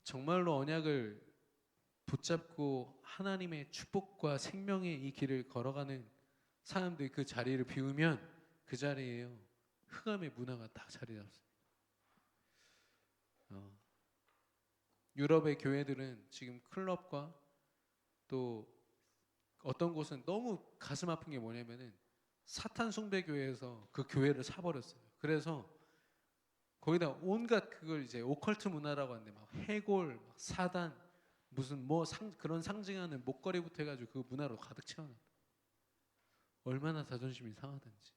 정말로 언약을 붙잡고 하나님의 축복과 생명의 이 길을 걸어가는 사람들이 그 자리를 비우면 그 자리에요 흑암의 문화가 다 자리 잡습니다. 유럽의 교회들은 지금 클럽과 또 어떤 곳은 너무 가슴 아픈 게 뭐냐면은 사탄 숭배 교회에서 그 교회를 사버렸어요. 그래서 거기다 온갖 그걸 이제 오컬트 문화라고 하는데 막 해골, 막 사단, 무슨 뭐 그런 상징하는 목걸이부터 해가지고 그 문화로 가득 채워놨다. 얼마나 자존심이 상하든지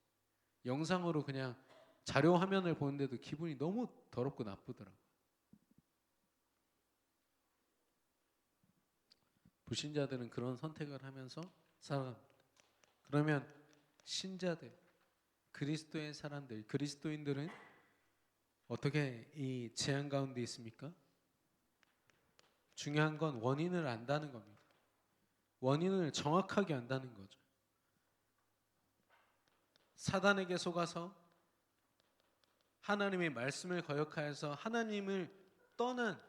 영상으로 그냥 자료 화면을 보는데도 기분이 너무 더럽고 나쁘더라고. 불신자들은 그런 선택을 하면서 살아갑니다. 그러면 신자들, 그리스도의 사람들, 그리스도인들은 어떻게 이 재앙 가운데 있습니까? 중요한 건 원인을 안다는 겁니다. 원인을 정확하게 안다는 거죠. 사단에게 속아서 하나님의 말씀을 거역하여서 하나님을 떠난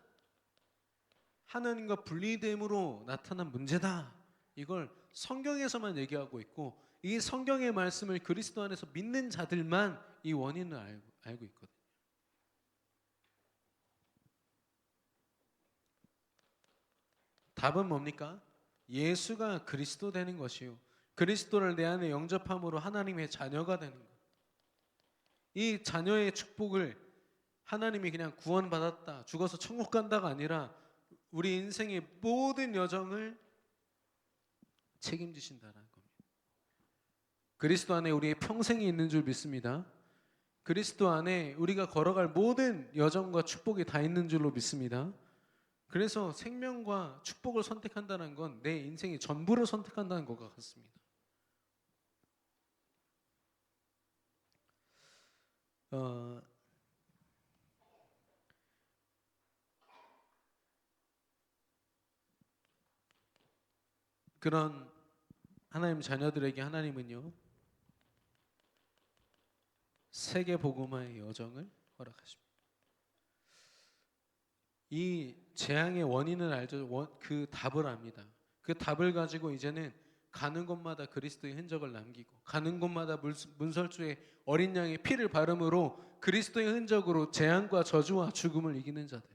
하나님과 분리됨으로 나타난 문제다. 이걸 성경에서만 얘기하고 있고 이 성경의 말씀을 그리스도 안에서 믿는 자들만 이 원인을 알고 있거든요. 답은 뭡니까? 예수가 그리스도 되는 것이요. 그리스도를 내 안에 영접함으로 하나님의 자녀가 되는 것. 이 자녀의 축복을 하나님이 그냥 구원받았다, 죽어서 천국 간다가 아니라 우리 인생의 모든 여정을 책임지신다는 겁니다. 그리스도 안에 우리의 평생이 있는 줄 믿습니다. 그리스도 안에 우리가 걸어갈 모든 여정과 축복이 다 있는 줄로 믿습니다. 그래서 생명과 축복을 선택한다는 건 내 인생의 전부를 선택한다는 것과 같습니다. 그런 하나님 자녀들에게 하나님은요, 세계 복음화의 여정을 허락하십니다. 이 재앙의 원인을 알죠. 그 답을 압니다. 그 답을 가지고 이제는 가는 곳마다 그리스도의 흔적을 남기고, 가는 곳마다 문설주의 어린 양의 피를 바름으로 그리스도의 흔적으로 재앙과 저주와 죽음을 이기는 자들.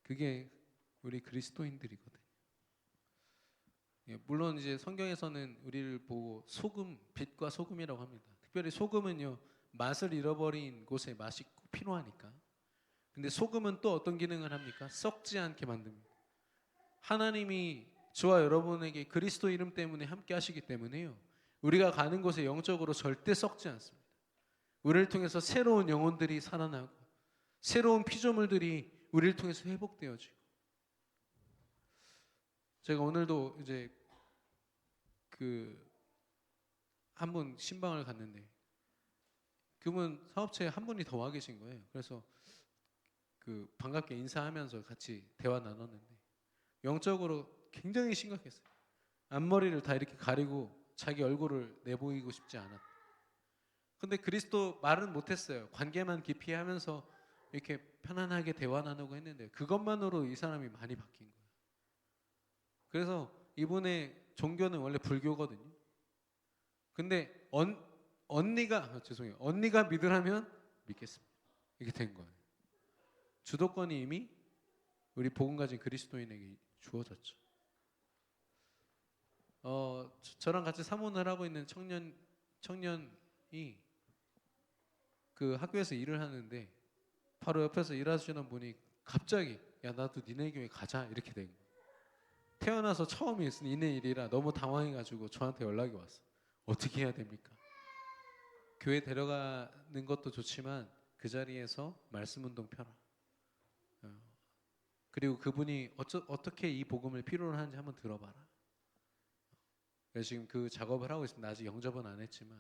그게 우리 그리스도인들이거든요. 물론 이제 성경에서는 우리를 보고 소금, 빛과 소금이라고 합니다. 특별히 소금은요, 맛을 잃어버린 곳에 맛이 꼭 필요하니까. 근데 소금은 또 어떤 기능을 합니까? 썩지 않게 만듭니다. 하나님이 저와 여러분에게 그리스도 이름 때문에 함께 하시기 때문에요, 우리가 가는 곳에 영적으로 절대 썩지 않습니다. 우리를 통해서 새로운 영혼들이 살아나고 새로운 피조물들이 우리를 통해서 회복되어지고. 제가 오늘도 이제 한 분 신방을 갔는데 그분 사업체에 한 분이 더 와 계신 거예요. 그래서 반갑게 인사하면서 같이 대화 나눴는데 영적으로 굉장히 심각했어요. 앞머리를 다 이렇게 가리고 자기 얼굴을 내보이고 싶지 않았다. 근데 그리스도 말은 못했어요. 관계만 깊이 하면서 이렇게 편안하게 대화 나누고 했는데 그것만으로 이 사람이 많이 바뀐 거예요. 그래서 이분의 종교는 원래 불교거든요. 근데 언니가 믿으라면 믿겠습니다. 이게 된 거예요. 주도권이 이미 우리 복음 가진 그리스도인에게 주어졌죠. 저랑 같이 사모를 하고 있는 청년이 그 학교에서 일을 하는데 바로 옆에서 일하시는 분이 갑자기 야 나도 니네 교회 가자 이렇게 된 거예요. 태어나서 처음 있는 일이라 너무 당황해가지고 저한테 연락이 왔어. 어떻게 해야 됩니까? 교회 데려가는 것도 좋지만 그 자리에서 말씀 운동 펴라. 그리고 그분이 어떻게 이 복음을 필요로 하는지 한번 들어봐라. 그래서 지금 그 작업을 하고 있습니다. 아직 영접은 안 했지만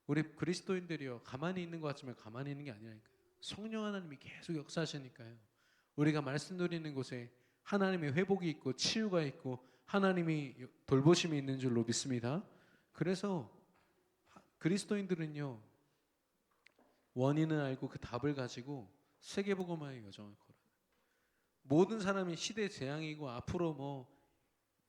우리 그리스도인들이요, 가만히 있는 것 같지만 가만히 있는 게 아니라니까요. 성령 하나님이 계속 역사하시니까요. 우리가 말씀 누리는 곳에 하나님의 회복이 있고 치유가 있고 하나님이 돌보심이 있는 줄로 믿습니다. 그래서 그리스도인들은요, 원인을 알고 그 답을 가지고 세계복음화의 여정을 걸어요. 모든 사람이 시대 재앙이고 앞으로 뭐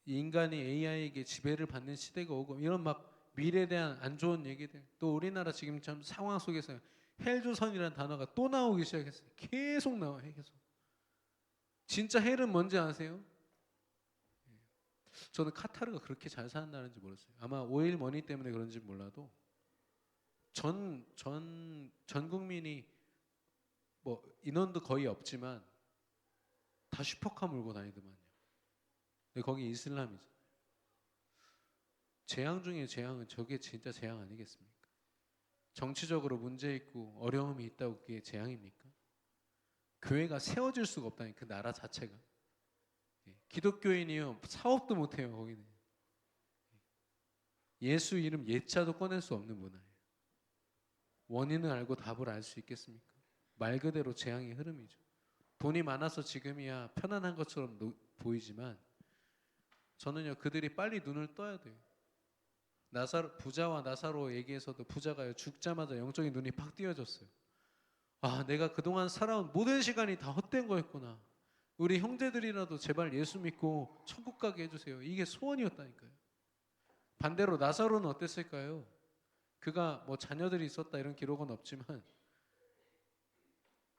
인간이 AI에게 지배를 받는 시대가 오고 이런 막 미래에 대한 안 좋은 얘기들, 또 우리나라 지금 참 상황 속에서 헬조선이라는 단어가 또 나오기 시작했어요. 계속 나와요. 계속. 진짜 헬은 뭔지 아세요? 저는 카타르가 그렇게 잘 사는 나라인지 몰랐어요. 아마 오일 머니 때문에 그런지 몰라도 전 국민이 뭐 인원도 거의 없지만 다 슈퍼카 몰고 다니더만요. 근데 거기 이슬람이죠. 재앙 중에 재앙은 저게 진짜 재앙 아니겠습니까? 정치적으로 문제 있고 어려움이 있다고 그게 재앙입니까? 교회가 세워질 수가 없다니, 그 나라 자체가. 기독교인이요, 사업도 못해요. 거기는 예수 이름 예자도 꺼낼 수 없는 문화예요. 원인을 알고 답을 알 수 있겠습니까? 말 그대로 재앙의 흐름이죠. 돈이 많아서 지금이야 편안한 것처럼 보이지만 저는요, 그들이 빨리 눈을 떠야 돼요. 부자와 나사로 얘기해서도 부자가요, 죽자마자 영적인 눈이 팍 띄어졌어요. 아, 내가 그동안 살아온 모든 시간이 다 헛된 거였구나. 우리 형제들이라도 제발 예수 믿고 천국 가게 해주세요. 이게 소원이었다니까요. 반대로 나사로는 어땠을까요? 그가 뭐 자녀들이 있었다 이런 기록은 없지만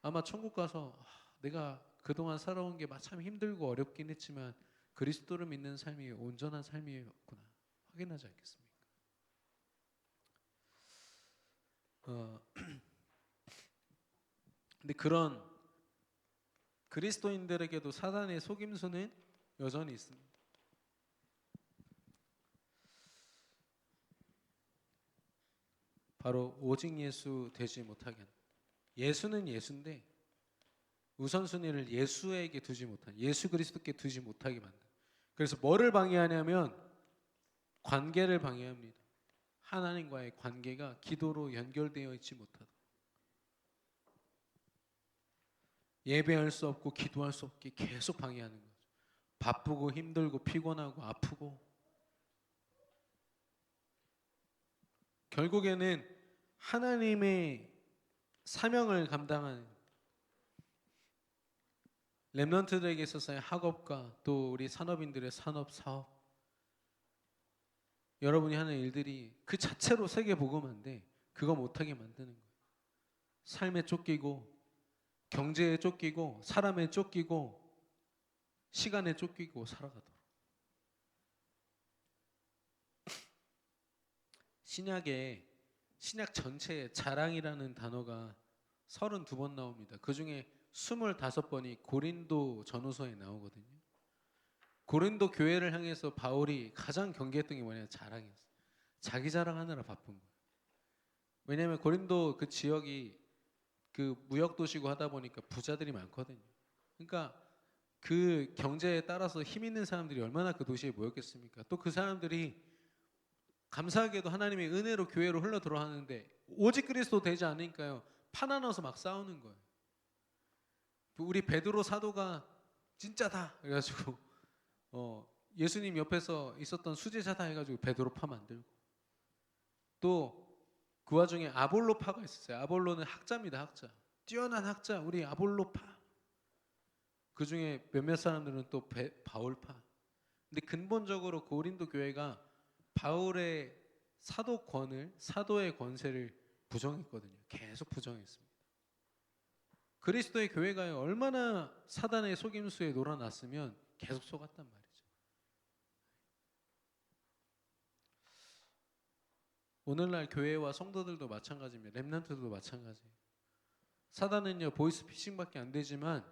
아마 천국 가서 내가 그동안 살아온 게 참 힘들고 어렵긴 했지만 그리스도를 믿는 삶이 온전한 삶이었구나 확인하지 않겠습니까? 근데 그런 그리스도인들에게도 사단의 속임수는 여전히 있습니다. 바로 오직 예수 되지 못하게 하는. 예수는 예수인데 우선순위를 예수에게 두지 못한, 예수 그리스도께 두지 못하게 만든. 그래서 뭐를 방해하냐면 관계를 방해합니다. 하나님과의 관계가 기도로 연결되어 있지 못하다. 예배할 수 없고 기도할 수 없게 계속 방해하는 거죠. 바쁘고 힘들고 피곤하고 아프고 결국에는 하나님의 사명을 감당하는 렘넌트들에게 있어서의 학업과 또 우리 산업인들의 산업 사업, 여러분이 하는 일들이 그 자체로 세계 복음화인데 그거 못하게 만드는 거예요. 삶에 쫓기고 경제에 쫓기고 사람에 쫓기고 시간에 쫓기고 살아가도록. 신약 전체에 자랑이라는 단어가 32번 나옵니다. 그 중에 25번이 고린도 전후서에 나오거든요. 고린도 교회를 향해서 바울이 가장 경계했던 게 뭐냐면 자랑이었어요. 자기 자랑하느라 바쁜 거예요. 왜냐하면 고린도 그 지역이 그 무역 도시고 하다 보니까 부자들이 많거든요. 그러니까 그 경제에 따라서 힘 있는 사람들이 얼마나 그 도시에 모였겠습니까? 또 그 사람들이 감사하게도 하나님의 은혜로 교회로 흘러 들어가는데 오직 그리스도 되지 않으니까요. 파나 나서 막 싸우는 거예요. 우리 베드로 사도가 진짜다 그래가지고 예수님 옆에서 있었던 수제자다 해가지고 베드로 파 만들고, 또 그 와중에 아볼로파가 있었어요. 아볼로는 학자입니다. 학자, 뛰어난 학자, 우리 아볼로파. 그 중에 몇몇 사람들은 또 바울파. 근데 근본적으로 고린도 교회가 바울의 사도의 권세를 부정했거든요. 계속 부정했습니다. 그리스도의 교회가 얼마나 사단의 속임수에 놀아났으면 계속 속았단 말이죠. 오늘날 교회와 성도들도 마찬가지입니다. 렘넌트들도 마찬가지예요. 사단은요 보이스피싱밖에 안 되지만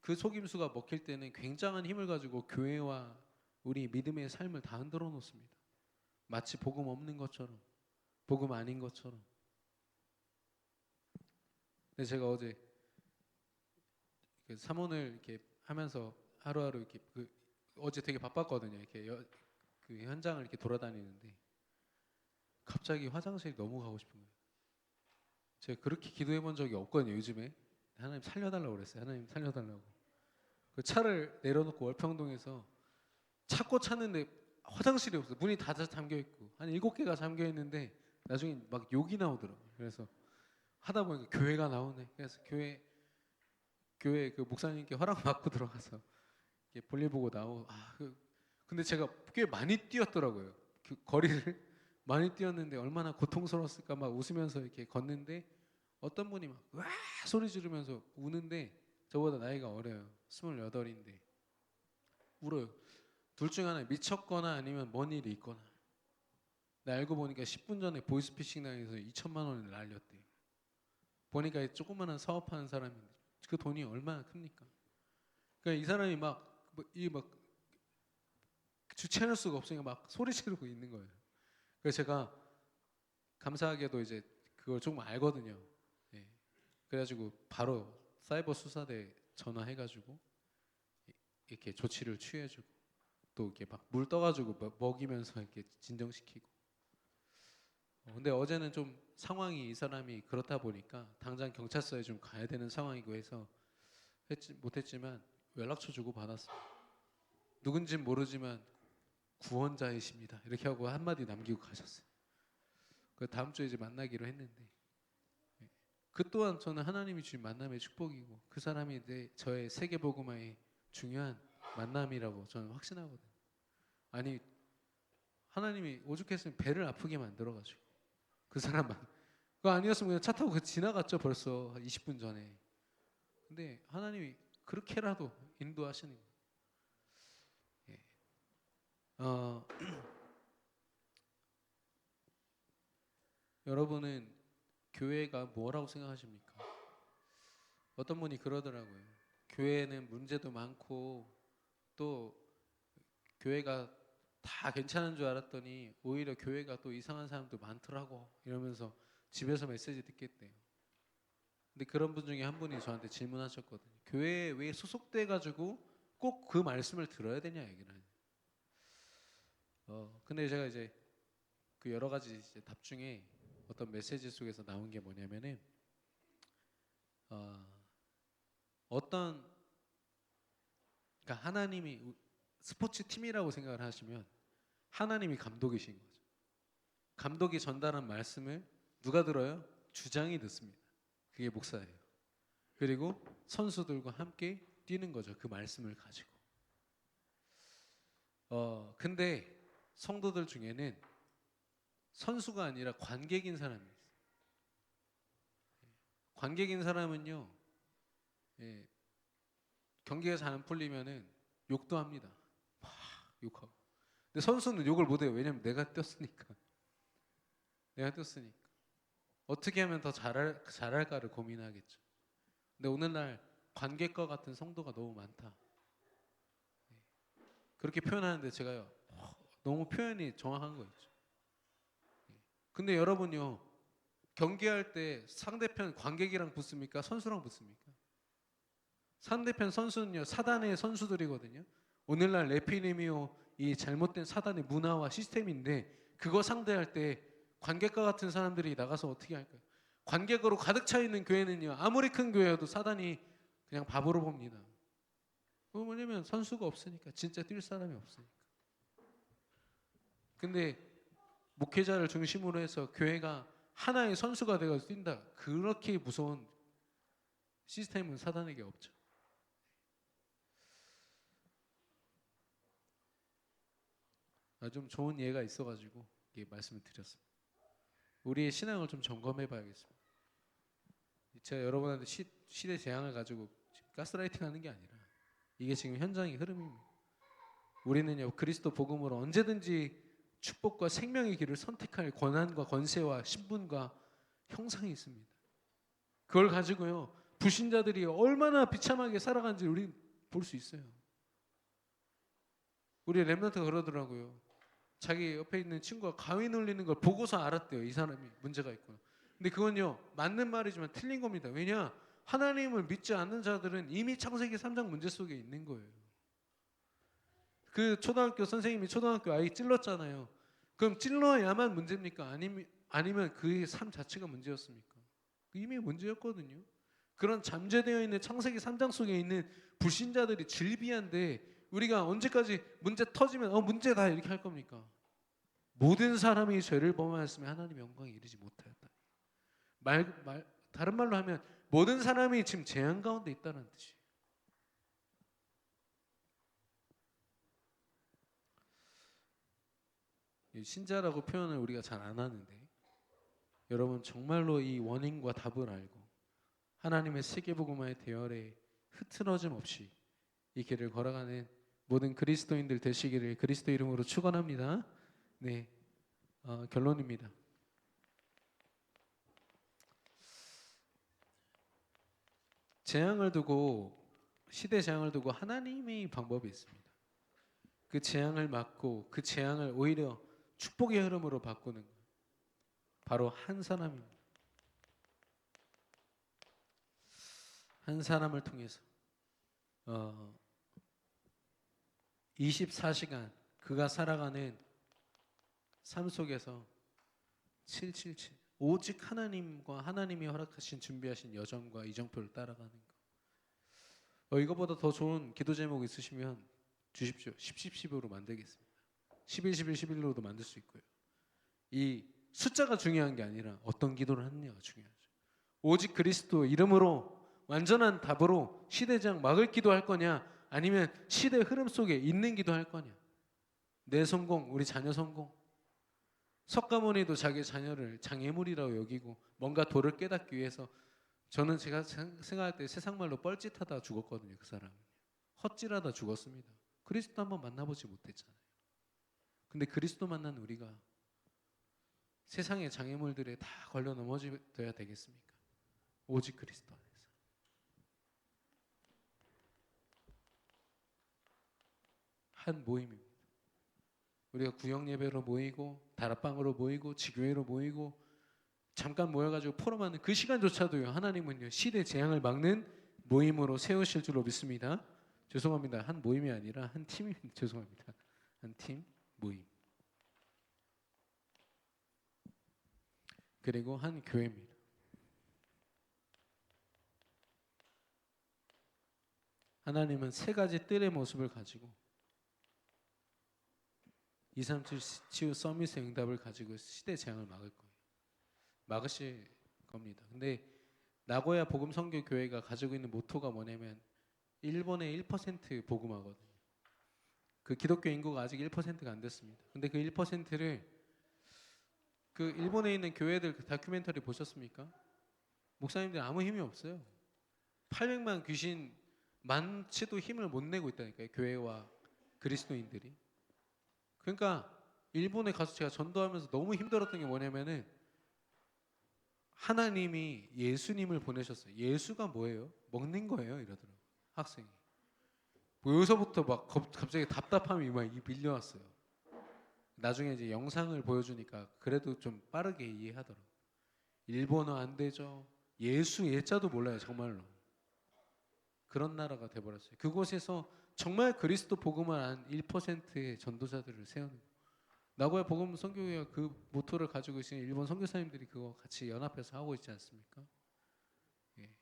그 속임수가 먹힐 때는 굉장한 힘을 가지고 교회와 우리 믿음의 삶을 다 흔들어 놓습니다. 마치 복음 없는 것처럼, 복음 아닌 것처럼. 근데 제가 어제 사문을 이렇게 하면서 하루하루 이렇게 어제 되게 바빴거든요. 이렇게 그 현장을 이렇게 돌아다니는데 갑자기 화장실이 너무 가고 싶은 거예요. 제가 그렇게 기도해 본 적이 없거든요. 요즘에 하나님 살려달라고 그랬어요. 하나님 살려달라고. 그 차를 내려놓고 월평동에서 찾고 찾는데 화장실이 없어요. 문이 다 잠겨 있고 한 7개가 잠겨 있는데 나중에 막 욕이 나오더라고요. 그래서 하다 보니까 교회가 나오네. 그래서 교회 그 목사님께 허락 받고 들어가서 이렇게 볼일 보고 나오고 근데 제가 꽤 많이 뛰었더라고요. 그 거리를 많이 뛰었는데 얼마나 고통스러웠을까 막 웃으면서 이렇게 걷는데 어떤 분이 막 와 소리 지르면서 우는데 저보다 나이가 어려요. 28인데 울어요. 둘 중 하나 미쳤거나 아니면 뭔 일이 있거나. 근데 알고 보니까 10분 전에 보이스피싱 당해서 2천만 원을 날렸대요. 보니까 조그마한 사업하는 사람인데 그 돈이 얼마나 큽니까? 그러니까 이 사람이 막 주체할 수가 없으니까 막 소리 지르고 있는 거예요. 그래서 제가 감사하게도 이제 그걸 조금 알거든요. 예. 그래가지고 바로 사이버 수사대 전화해가지고 이렇게 조치를 취해주고 또 이렇게 막 물 떠가지고 먹이면서 이렇게 진정시키고. 근데 어제는 좀 상황이 이 사람이 그렇다 보니까 당장 경찰서에 좀 가야 되는 상황이고 해서 못했지만 연락처 주고 받았어요. 누군진 모르지만 구원자이십니다. 이렇게 하고 한마디 남기고 가셨어요. 그 다음 주에 이제 만나기로 했는데 그 또한 저는 하나님이 주신 만남의 축복이고 그 사람이 저의 세계복음화의 중요한 만남이라고 저는 확신하거든요. 아니 하나님이 오죽했으면 배를 아프게 만들어가지고 그 사람만 그거 아니었으면 그냥 차 타고 지나갔죠 벌써 20분 전에. 근데 하나님이 그렇게라도 인도하시는 거예요. 예. 어, 여러분은 교회가 뭐라고 생각하십니까? 어떤 분이 그러더라고요. 교회는 문제도 많고 또 교회가 다 괜찮은 줄 알았더니 오히려 교회가 또 이상한 사람도 많더라고 이러면서 집에서 메시지 듣겠대요. 근데 그런 분 중에 한 분이 저한테 질문하셨거든요. 교회에 왜 소속돼 가지고 꼭 그 말씀을 들어야 되냐 얘기를 하냐. 근데 제가 이제 그 여러 가지 이제 답 중에 어떤 메시지 속에서 나온 게 뭐냐면은 어, 어떤 그러니까 하나님이 스포츠 팀이라고 생각을 하시면 하나님이 감독이신 거죠. 감독이 전달한 말씀을 누가 들어요? 주장이 듣습니다. 그게 목사예요. 그리고 선수들과 함께 뛰는 거죠. 그 말씀을 가지고. 근데 성도들 중에는 선수가 아니라 관객인 사람이 있어요. 관객인 사람은요, 예, 경기가 잘 안 풀리면은 욕도 합니다. 막 욕하고. 근데 선수는 욕을 못 해요. 왜냐면 내가 뛰었으니까. 내가 뛰었으니까. 어떻게 하면 더 잘할까를 고민하겠죠. 근데 오늘날 관객과 같은 성도가 너무 많다. 그렇게 표현하는데 제가요, 너무 표현이 정확한 거였죠. 근데 여러분요, 경기할 때 상대편 관객이랑 붙습니까? 선수랑 붙습니까? 상대편 선수는요, 사단의 선수들이거든요. 오늘날 레피님이요, 이 잘못된 사단의 문화와 시스템인데 그거 상대할 때 관객과 같은 사람들이 나가서 어떻게 할까요? 관객으로 가득 차 있는 교회는요, 아무리 큰 교회여도 사단이 그냥 밥으로 봅니다. 그거 뭐냐면 선수가 없으니까, 진짜 뛸 사람이 없으니까. 근데 목회자를 중심으로 해서 교회가 하나의 선수가 되어서 뛴다. 그렇게 무서운 시스템은 사단에게 없죠. 좀 좋은 예가 있어가지고 말씀을 드렸습니다. 우리의 신앙을 좀 점검해 봐야겠습니다. 제가 여러분한테 시대 재앙을 가지고 지금 가스라이팅 하는 게 아니라 이게 지금 현장의 흐름입니다. 우리는요, 그리스도 복음으로 언제든지 축복과 생명의 길을 선택할 권한과 권세와 신분과 형상이 있습니다. 그걸 가지고요, 불신자들이 얼마나 비참하게 살아가는지 우리 볼 수 있어요. 우리 랩런트가 그러더라고요. 자기 옆에 있는 친구가 가위 눌리는 걸 보고서 알았대요. 이 사람이 문제가 있구나. 근데 그건요, 맞는 말이지만 틀린 겁니다. 왜냐? 하나님을 믿지 않는 자들은 이미 창세기 3장 문제 속에 있는 거예요. 그 초등학교 선생님이 초등학교 아이 찔렀잖아요. 그럼 찔러야만 문제입니까? 아니면 그의 삶 자체가 문제였습니까? 이미 문제였거든요. 그런 잠재되어 있는 창세기 3장 속에 있는 불신자들이 질비한데 우리가 언제까지 문제 터지면 문제다 이렇게 할 겁니까? 모든 사람이 죄를 범하였으면 하나님 영광에 이르지 못하였다. 다른 말로 하면 모든 사람이 지금 재앙 가운데 있다는 뜻이에요. 신자라고 표현을 우리가 잘 안 하는데 여러분 정말로 이 원인과 답을 알고 하나님의 세계복음화의 대열에 흐트러짐 없이 이 길을 걸어가는 모든 그리스도인들 되시기를 그리스도 이름으로 축원합니다. 네, 결론입니다. 재앙을 두고 시대 재앙을 두고 하나님의 방법이 있습니다. 그 재앙을 막고 그 재앙을 오히려 축복의 흐름으로 바꾸는 것. 바로 한 사람입니다. 한 사람을 통해서 24시간 그가 살아가는 삶 속에서 777 오직 하나님과 하나님이 허락하신 준비하신 여정과 이정표를 따라가는 거. 이거보다 더 좋은 기도 제목 있으시면 주십시오. 10으로 만들겠습니다. 11, 11, 11로도 만들 수 있고요. 이 숫자가 중요한 게 아니라 어떤 기도를 하느냐가 중요하죠. 오직 그리스도 이름으로 완전한 답으로 시대장 막을 기도할 거냐 아니면 시대 흐름 속에 있는 기도할 거냐. 내 성공, 우리 자녀 성공. 석가모니도 자기 자녀를 장애물이라고 여기고 뭔가 도를 깨닫기 위해서 저는 제가 생각할 때 세상 말로 뻘짓하다 죽었거든요. 그 사람 헛질하다 죽었습니다. 그리스도 한번 만나보지 못했잖아요. 근데 그리스도 만난 우리가 세상의 장애물들에 다 걸려 넘어져야 되겠습니까? 오직 그리스도 안에서. 한 모임입니다. 우리가 구역 예배로 모이고 다락방으로 모이고 지교회로 모이고 잠깐 모여가지고 포럼하는 그 시간조차도요, 하나님은요 시대 재앙을 막는 모임으로 세우실 줄로 믿습니다. 죄송합니다. 한 모임이 아니라 한 팀입니다. 죄송합니다. 한 팀 모임. 그리고 한 교회입니다. 하나님은 세 가지 뜰의 모습을 가지고 237 치유 서밋의 응답을 가지고 시대 재앙을 막을 거예요. 막으실 겁니다. 근데 나고야 복음 선교 교회가 가지고 있는 모토가 뭐냐면 일본의 1% 복음화거든요. 그 기독교 인구가 아직 1%가 안 됐습니다. 근데 그 1%를 그 일본에 있는 교회들 그 다큐멘터리 보셨습니까? 목사님들 아무 힘이 없어요. 800만 귀신 많지도 힘을 못 내고 있다니까요. 교회와 그리스도인들이. 그러니까 일본에 가서 제가 전도하면서 너무 힘들었던 게 뭐냐면은 하나님이 예수님을 보내셨어요. 예수가 뭐예요? 먹는 거예요. 이러더라고요. 학생이. 뭐 여기서부터 막 갑자기 답답함이 막 밀려왔어요. 나중에 이제 영상을 보여주니까 그래도 좀 빠르게 이해하더라고요. 일본어 안 되죠. 예수 예자도 몰라요. 정말로. 그런 나라가 돼버렸어요. 그곳에서 정말 그리스도 복음을 안 1%의 전도자들을 세우는 거예요. 나고야 복음 선교회가 그 모토를 가지고 있으니 일본 선교사님들이 그거 같이 연합해서 하고 있지 않습니까? 예.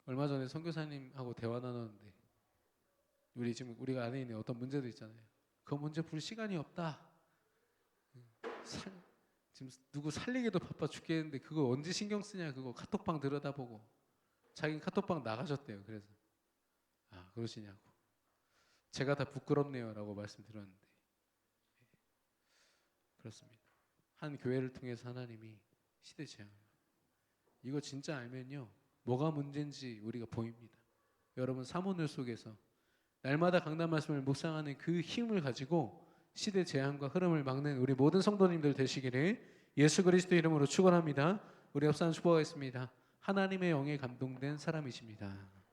얼마 전에 선교사님하고 대화 나눴는데 우리가 안에 있는 어떤 문제도 있잖아요. 그 문제 풀 시간이 없다. 지금 누구 살리기도 바빠 죽겠는데 그거 언제 신경 쓰냐. 그거 카톡방 들여다보고 자기 카톡방 나가셨대요. 그래서 그러시냐고. 제가 다 부끄럽네요라고 말씀드렸는데 그렇습니다. 한 교회를 통해서 하나님이 시대 재앙. 이거 진짜 알면요 뭐가 문제인지 우리가 보입니다. 여러분 사모늘 속에서 날마다 강단 말씀을 묵상하는 그 힘을 가지고 시대 재앙과 흐름을 막는 우리 모든 성도님들 되시기를 예수 그리스도 이름으로 축원합니다. 우리 합산 축복하겠습니다. 하나님의 영에 감동된 사람이십니다.